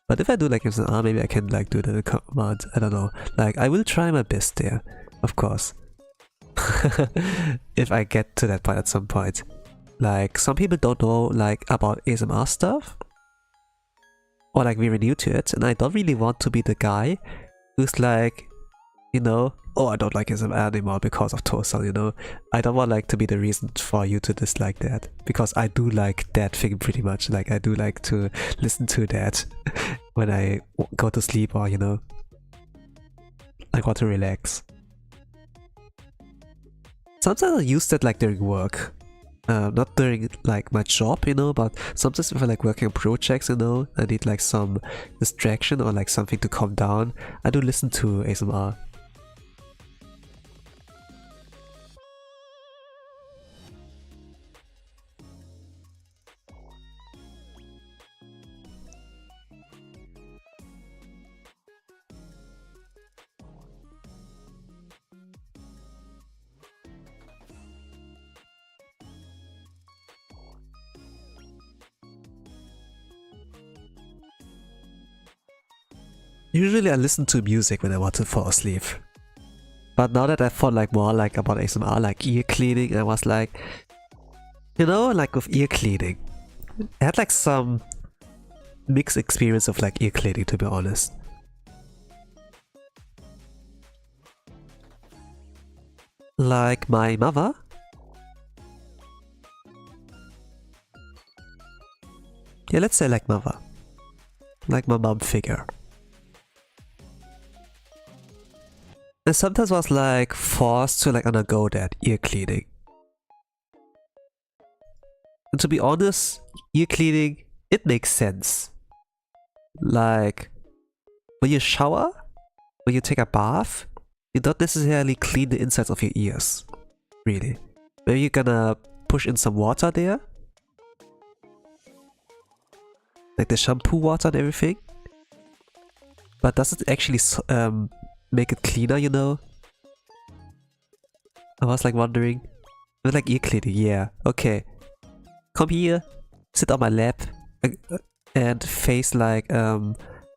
But if I do like ASMR, maybe I can like do the command, I don't know. Like I will try my best there, of course. If I get to that point at some point. Like some people don't know like about ASMR stuff, or like very new to it, and I don't really want to be the guy who's like, you know, oh, I don't like ASMR anymore because of Tosan, you know. I don't want like to be the reason for you to dislike that, because I do like that thing pretty much. Like I do like to listen to that when I go to sleep, or you know, I want to relax. Sometimes I use that like during work. Not during like my job, you know, but sometimes if I like working on projects, you know, I need like some distraction or like something to calm down, I do listen to ASMR. Usually I listen to music when I want to fall asleep. But now that I thought like more like about ASMR, like ear cleaning, I was like, you know, like with ear cleaning, I had like some mixed experience of like ear cleaning, to be honest. Like my mother, yeah, let's say like mother, like my mom figure. And sometimes was like forced to like undergo that ear cleaning. And to be honest, ear cleaning, it makes sense. Like when you shower, when you take a bath, you don't necessarily clean the insides of your ears. Really. Maybe you're gonna push in some water there. Like the shampoo water and everything. But does it actually make it cleaner, you know? I was like wondering. But like ear cleaning, yeah. Okay. Come here, sit on my lap, and face like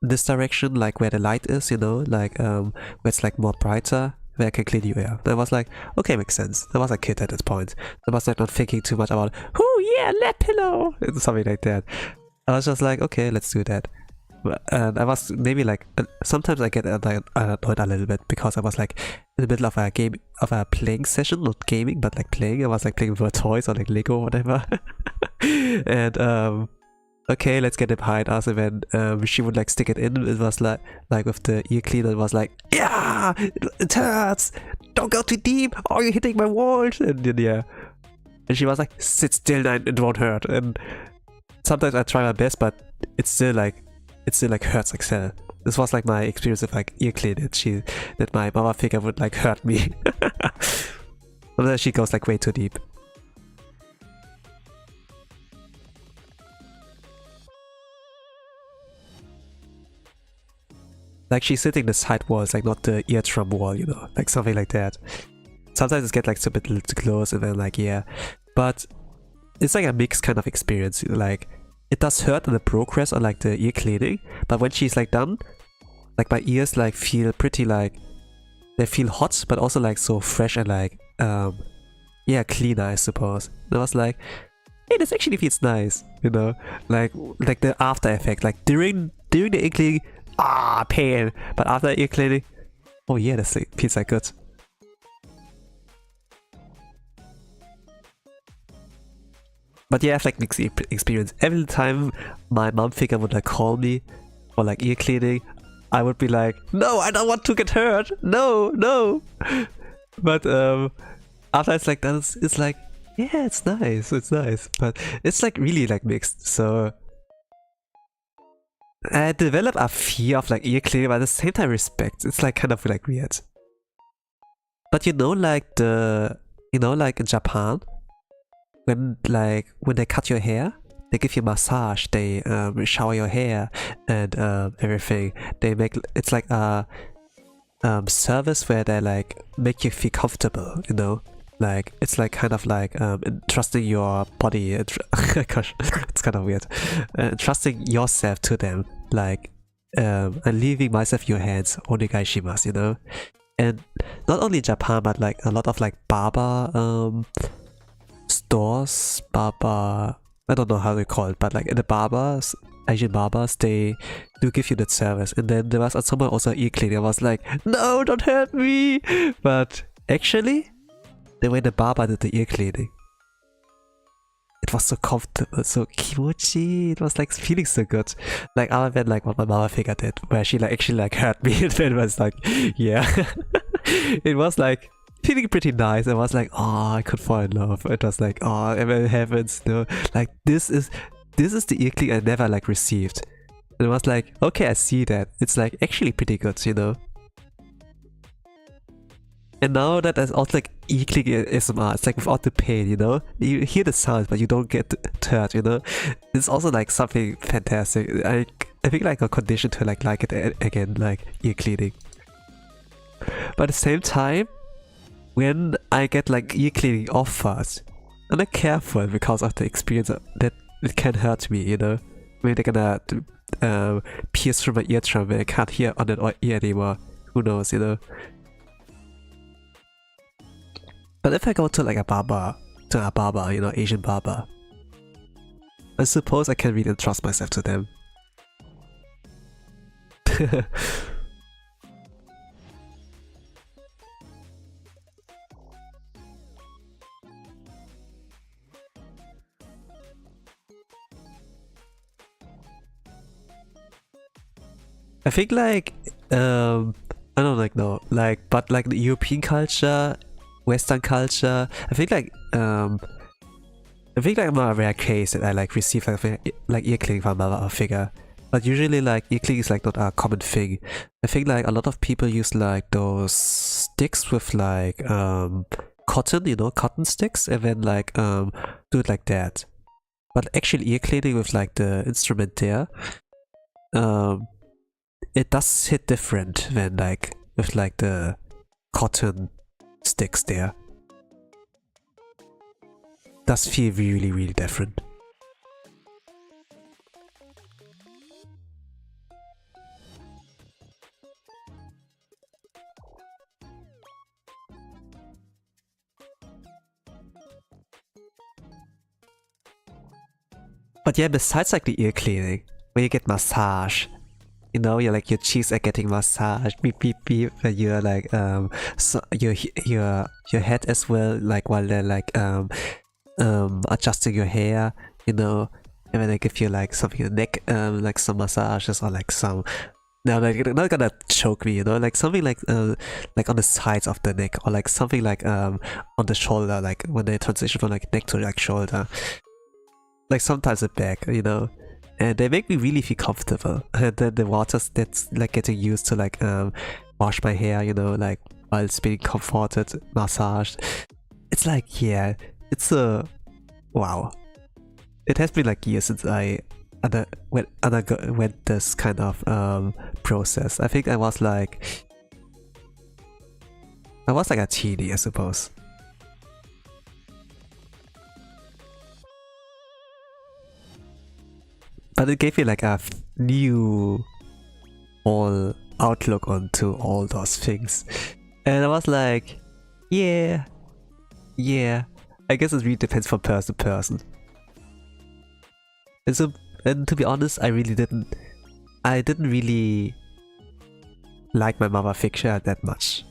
this direction, like where the light is, you know, like where it's like more brighter, where I can clean your ear. And I was like, okay, makes sense. I was a kid at this point. I was like not thinking too much about, oh yeah, lap pillow, something like that. I was just like, okay, let's do that. And I was maybe like, sometimes I get annoyed a little bit because I was like in the middle of a game, of a playing session, not gaming, but like playing. I was like playing with toys or like Lego or whatever. And okay, let's get it behind us. And then she would like stick it in. It was like with the ear cleaner, it was like, yeah, it hurts. Don't go too deep. Oh, you're hitting my walls. And then, yeah. And she was like, sit still, and it won't hurt. And sometimes I try my best, but it still hurts like hell. This was like my experience with like ear cleaning. That my mama figure would like hurt me. Sometimes she goes like way too deep. Like she's sitting the side walls, like not the eardrum wall, you know, like something like that. Sometimes it gets like a bit too close and then like, yeah. But it's like a mixed kind of experience. Like it does hurt in the progress on like the ear cleaning, but when she's like done, like my ears like feel pretty like, they feel hot, but also like so fresh and like, yeah, cleaner, I suppose. And I was like, hey, this actually feels nice, you know, like the after effect, like during the ear cleaning, pain, but after ear cleaning, oh yeah, this feels like good. But yeah, I have like mixed experience. Every time my mom figure would like call me for like ear cleaning, I would be like, no, I don't want to get hurt, no. But after it's like that, it's like, yeah, it's nice, but it's like really like mixed. So I develop a fear of like ear cleaning, but at the same time respect. It's like kind of like weird. But you know, like like in Japan, when they cut your hair, they give you massage, they shower your hair and everything. They make it's like a service where they like make you feel comfortable, you know. Like it's like kind of like entrusting your body. Gosh, it's kind of weird. Entrusting yourself to them, like and leaving myself in your hands. Onegai shimasu, you know. And not only Japan, but like a lot of like barber stores, barber. I don't know how they call it, but like in the barbers, Asian barbers, they do give you that service. And then there was someone also ear cleaning. I was like, no, don't hurt me. But actually, the way the barber did the ear cleaning, it was so comfortable, so kimochi. It was like feeling so good. Like other than like what my mama figure did, where she like actually like hurt me, and then it was like, yeah, it was like feeling pretty nice. I was like, oh, I could fall in love. It was like, oh, heavens, no, like this is the ear cleaning I never like received. And it was like, okay, I see that. It's like actually pretty good, you know. And now that there's also like ear cleaning ASMR, it's like without the pain, you know? You hear the sounds, but you don't get hurt, you know? It's also like something fantastic. I think like a condition to like it again, like ear cleaning. But at the same time, when I get like ear cleaning offers, I'm like careful because of the experience that it can hurt me, you know? Maybe they're gonna pierce through my eardrum and I can't hear on that ear anymore. Who knows, you know? But if I go to like a barber, you know, Asian barber, I suppose I can really entrust myself to them. I think like, I don't like know, like, but like the European culture, Western culture, I think like I'm not a rare case that I like receive like ear cleaning from a figure. But usually like ear cleaning is like not a common thing. I think like a lot of people use like those sticks with like cotton, you know, cotton sticks, and then like do it like that. But actually ear cleaning with like the instrument there, it does hit different than like with like the cotton sticks there. Does feel really, really different. But yeah, besides like the ear cleaning, when you get massage, you know, you're like your cheeks are getting massaged, beep beep beep, and you're like so your head as well, like while they're like adjusting your hair, you know, and then they give you like something in the neck, like some massages or like some. No, like they're not gonna choke me, you know, like something like on the sides of the neck, or like something like on the shoulder, like when they transition from like neck to like shoulder. like sometimes a bag, you know, and they make me really feel comfortable. And then the waters that's like getting used to like wash my hair, you know, like while it's being comforted, massaged. It's like, yeah, it's a wow. It has been like years since I went this kind of process. I think I was like a teenie, I suppose. But it gave me like a new whole outlook onto all those things. And I was like, yeah. I guess it really depends from person to person. And to be honest, I didn't really like my mother figure that much.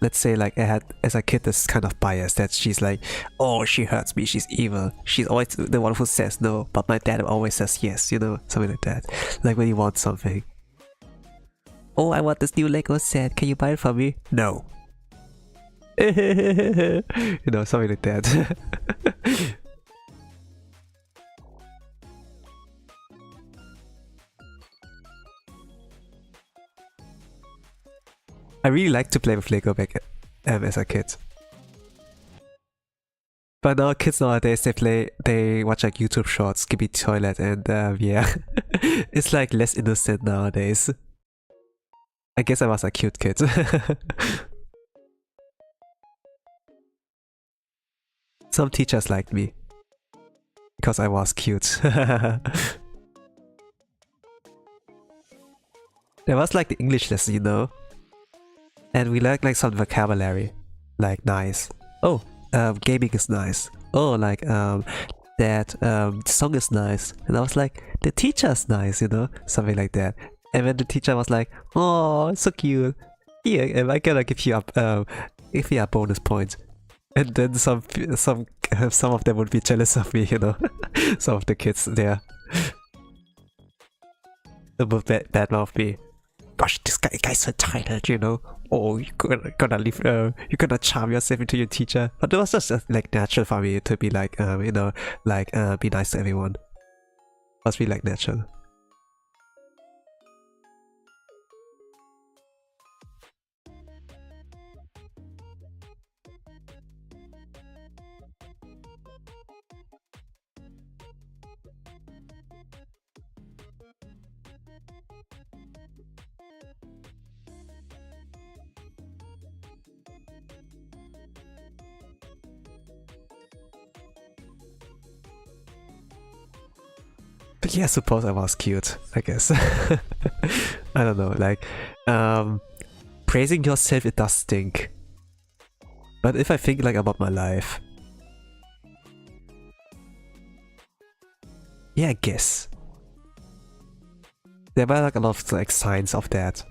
Let's say like I had as a kid this kind of bias that she's like, oh, she hurts me, she's evil. She's always the one who says no, but my dad always says yes, you know, something like that. Like when you want something. Oh, I want this new Lego set, can you buy it for me? No. You know, something like that. I really liked to play with Lego back as a kid. But now kids nowadays, they watch like YouTube shorts, Skippy Toilet, and yeah. It's like less innocent nowadays. I guess I was a cute kid. Some teachers liked me. Because I was cute. There was like the English lesson, you know? And we learned like some vocabulary. Like nice. Oh, gaming is nice. Oh, like that song is nice. And I was like, the teacher's nice, you know? Something like that. And then the teacher was like, oh, so cute. Here, am I gonna give you a bonus point? And then some of them would be jealous of me, you know? Some of the kids there. They would badmouth me. Gosh, this guy's so tired, you know? Oh, you're gonna leave, you're gonna charm yourself into your teacher. But it was just like natural for me to be like, you know, like be nice to everyone. It must be like natural. But yeah, I suppose I was cute, I guess. I don't know, like, praising yourself, it does stink. But if I think like about my life, yeah, I guess. There were like a lot of like signs of that.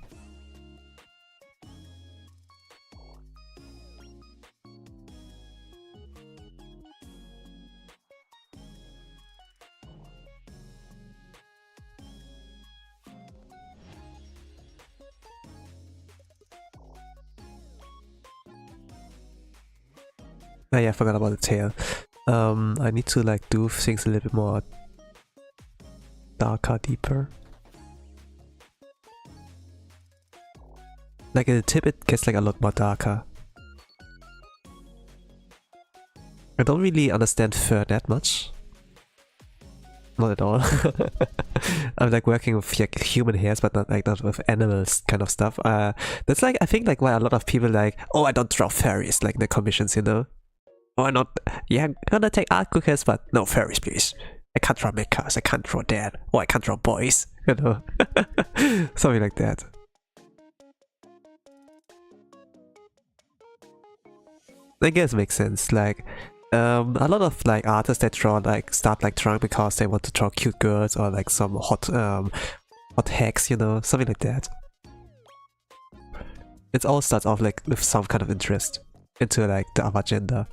Oh yeah, I forgot about the tail. I need to like do things a little bit more darker, deeper. Like in the tip, it gets like a lot more darker. I don't really understand fur that much. Not at all. I'm like working with like human hairs, but not with animals kind of stuff. That's like I think like why a lot of people like, oh, I don't draw furries like in the commissions, you know. Oh, I not. Yeah, I'm gonna take art cookers, but no furries, please. I can't draw mechas. I can't draw that. Oh, I can't draw boys. You know, something like that. I guess it makes sense. Like, a lot of like artists that draw like start like drawing because they want to draw cute girls or like some hot hacks, you know, something like that. It all starts off like with some kind of interest into like the other gender.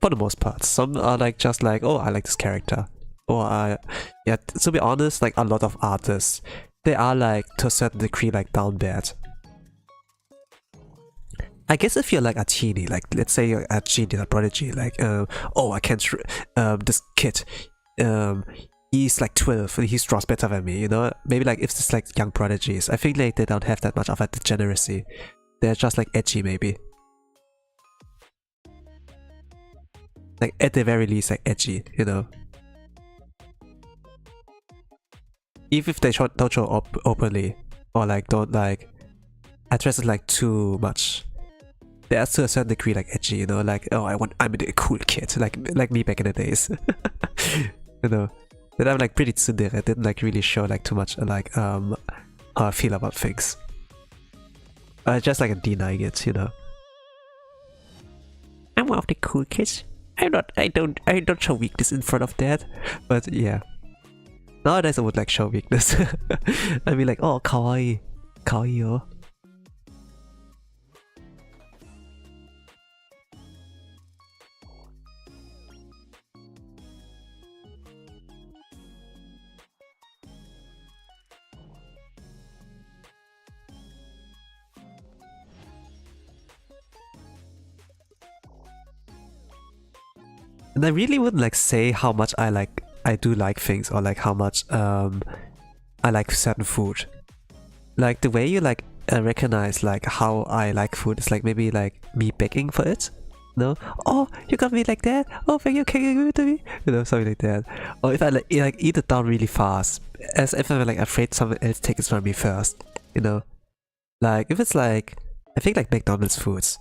For the most part, some are like just like, oh, I like this character, or yeah. To be honest, like a lot of artists, they are like to a certain degree like down bad. I guess if you're like a teenie, like let's say you're a genie, a prodigy, like oh, I can't this kid he's like 12 and he draws better than me, you know. Maybe like if it's like young prodigies, I think like they don't have that much of a degeneracy. They're just like edgy, maybe. Like at the very least, like edgy, you know. Even if they don't show up openly or like don't like address it like too much, they are to a certain degree like edgy, you know. Like, oh, I'm a cool kid, like me back in the days, you know. Then I'm like pretty tsundere. I didn't like really show like too much like how I feel about things. Just like denying it, you know. I'm one of the cool kids. I don't show weakness in front of dad. But yeah. Nowadays I would like show weakness. I'd be like, oh, kawaii. Kawaii yo. And I really wouldn't like say how much I do like things or like how much I like certain food. Like the way you like recognize like how I like food is like maybe like me begging for it. No, oh, you got me like that. Oh, thank you, can you give it to me? You know, something like that. Or if I like eat it down really fast, as if I'm like afraid someone else takes it from me first. You know, like if it's like I think like McDonald's foods,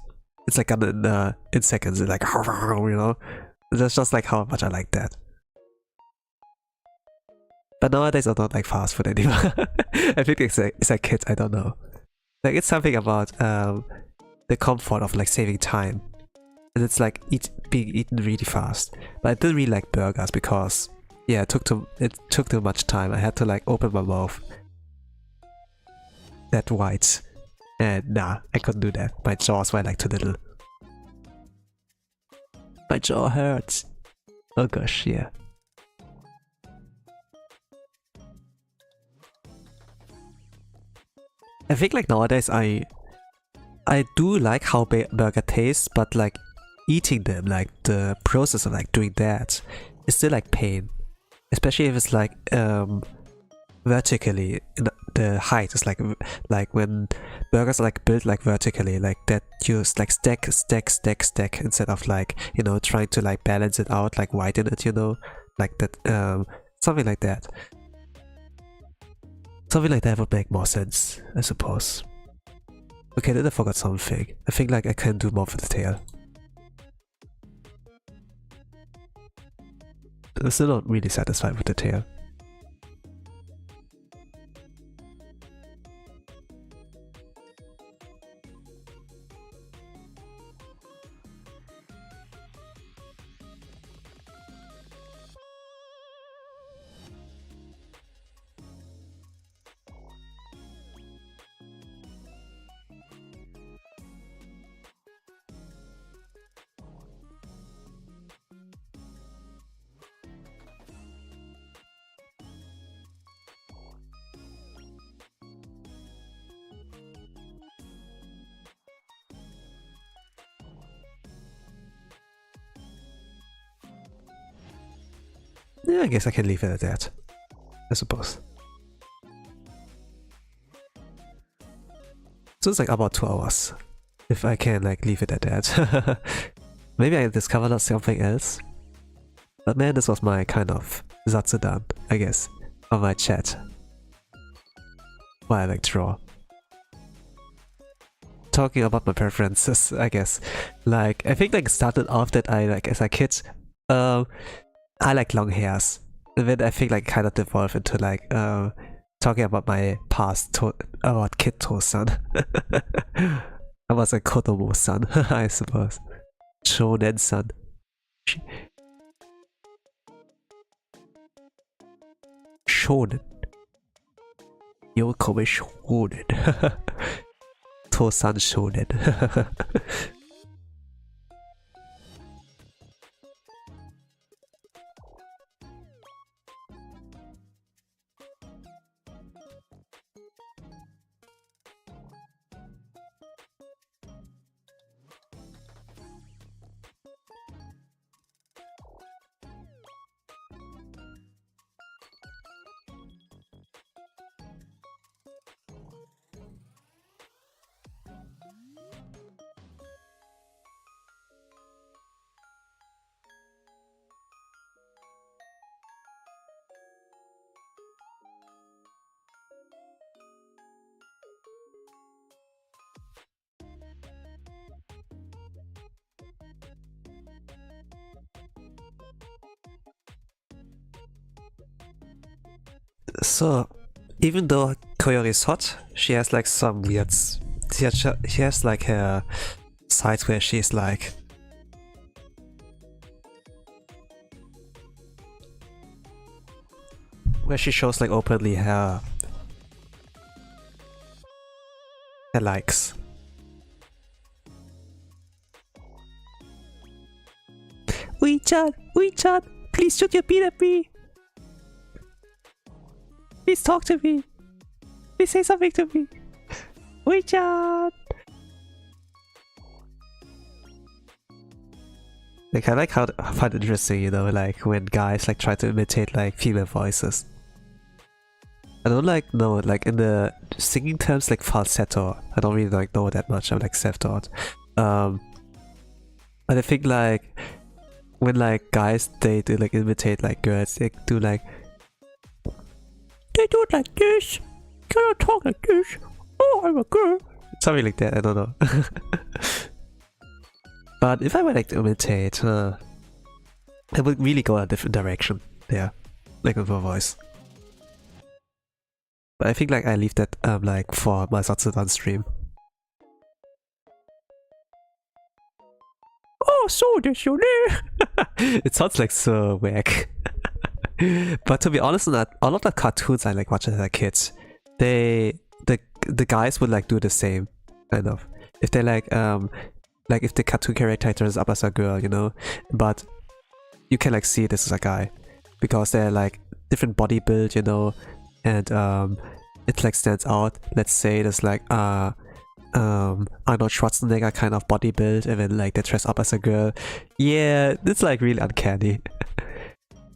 it's like in seconds. It's like you know. That's just like how much I like that. But nowadays I don't like fast food anymore. I think it's like kids, I don't know. Like it's something about the comfort of like saving time. And it's like being eaten really fast. But I didn't really like burgers because yeah, it took too much time. I had to like open my mouth that wide. And nah, I couldn't do that. My jaws were like too little. My jaw hurts. Oh gosh, yeah. I think like nowadays I do like how burger tastes, but like eating them, like the process of like doing that is still like pain. Especially if it's like vertically, the height is like when burgers are like built like vertically, like that you like stack instead of like, you know, trying to like balance it out, like widen it, you know, like that, something like that. Something like that would make more sense, I suppose. Okay, then I forgot something. I think like I can do more for the tail. I'm still not really satisfied with the tail. Yeah, I guess I can leave it at that, I suppose. So it's like about 2 hours, if I can like leave it at that. Maybe I discovered something else. But man, this was my kind of Zatsudan, I guess, on my chat. While I like draw. Talking about my preferences, I guess. Like, I think like it started off that I like as a kid, I like long hairs. And then I think like kind of devolved into like talking about my past about Kitto-san. I was a Kodomo-san, I suppose. Shonen-san. Shonen. Yokome Shonen. Tosan Shonen. So, even though Koyori is hot, she has like some weird... She has like her sides where she's like... Where she shows like openly her likes. Wee-chan, please shoot your beat at me. Please talk to me. Please say something to me. Wee-chan. Like, I like how I find it interesting, you know, like when guys like try to imitate like female voices. I don't like know like in the singing terms like falsetto. I don't really like know that much. I'm like self-taught. But I think like when like guys they do like imitate like girls, they do like they do it like this. Can I talk like this? Oh, I'm a girl. Something like that. I don't know. But if I were like to imitate, I would really go a different direction. Yeah, like with my voice. But I think like I leave that like for my Satsudan stream. Oh, so this your name? It sounds like so whack. But to be honest, not a lot of cartoons I like watching as a kid, the guys would like do the same kind of. If they like if the cartoon character turns up as a girl, you know, but you can like see this is a guy because they're like different body build, you know, and it like stands out. Let's say there's like Arnold Schwarzenegger kind of body build, and then like they dress up as a girl. Yeah, it's like really uncanny.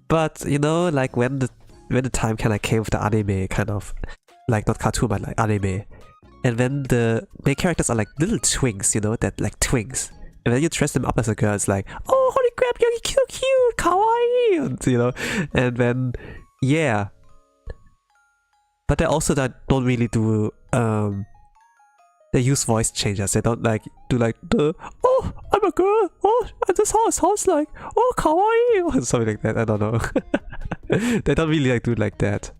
But you know, like when the time kind of came with the anime, kind of like not cartoon but like anime, and then the main characters are like little twinks, you know, that like twinks, and then you dress them up as a girl. It's like, oh holy crap, you're so cute, kawaii, and, you know, and then yeah. But they also don't really do they use voice changes. They don't like do like the oh I'm a girl, oh and this house sounds like oh kawaii or something like that. I don't know. They don't really like do like that.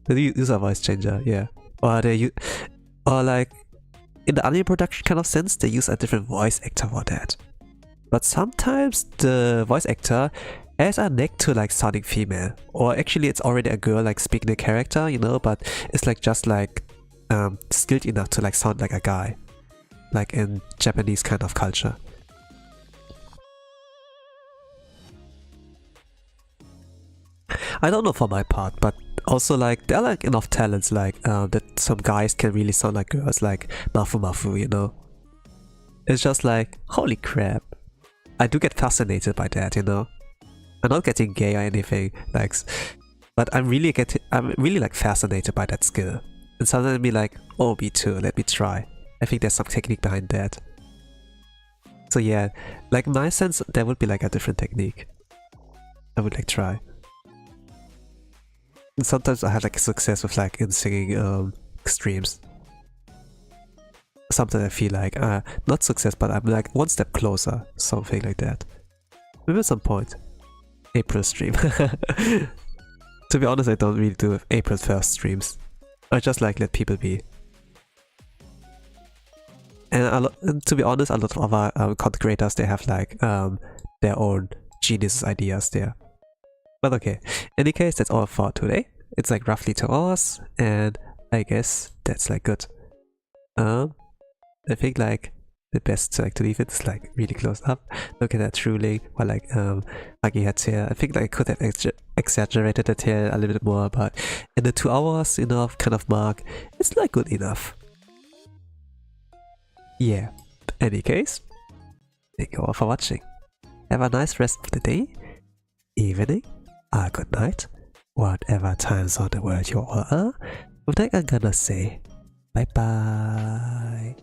They use a voice changer, yeah. Or they or like in the anime production kind of sense, they use a different voice actor for that. But sometimes the voice actor has a neck to like sounding female, or actually it's already a girl like speaking the character, you know, but it's like just like skilled enough to like sound like a guy, like in Japanese kind of culture. I don't know for my part, but also like there are like enough talents like that some guys can really sound like girls, like Mafu, you know. It's just like holy crap. I do get fascinated by that, you know. I'm not getting gay or anything, like, but I'm really like fascinated by that skill. And sometimes I'll be like, oh, me too, let me try. I think there's some technique behind that. So yeah, like in my sense, there would be like a different technique I would like try. And sometimes I have like success with like in singing streams. Sometimes I feel like not success, but I'm like one step closer, something like that. Maybe at some point. April stream. To be honest, I don't really do April 1st streams. I just like let people be. And to be honest, a lot of other content creators, they have like their own genius ideas there. But okay, in any case, that's all for today. It's like roughly 2 hours, and I guess that's like good. I think like the best to leave it is like really close up. Look at that truly, while like Magi had hair. I think like I could have exaggerated the hair a little bit more, but in the 2 hours, you know, kind of mark, it's like good enough. Yeah. Any case, thank you all for watching. Have a nice rest of the day, evening, or good night, whatever time zone the world you all are. With that, I'm gonna say bye bye.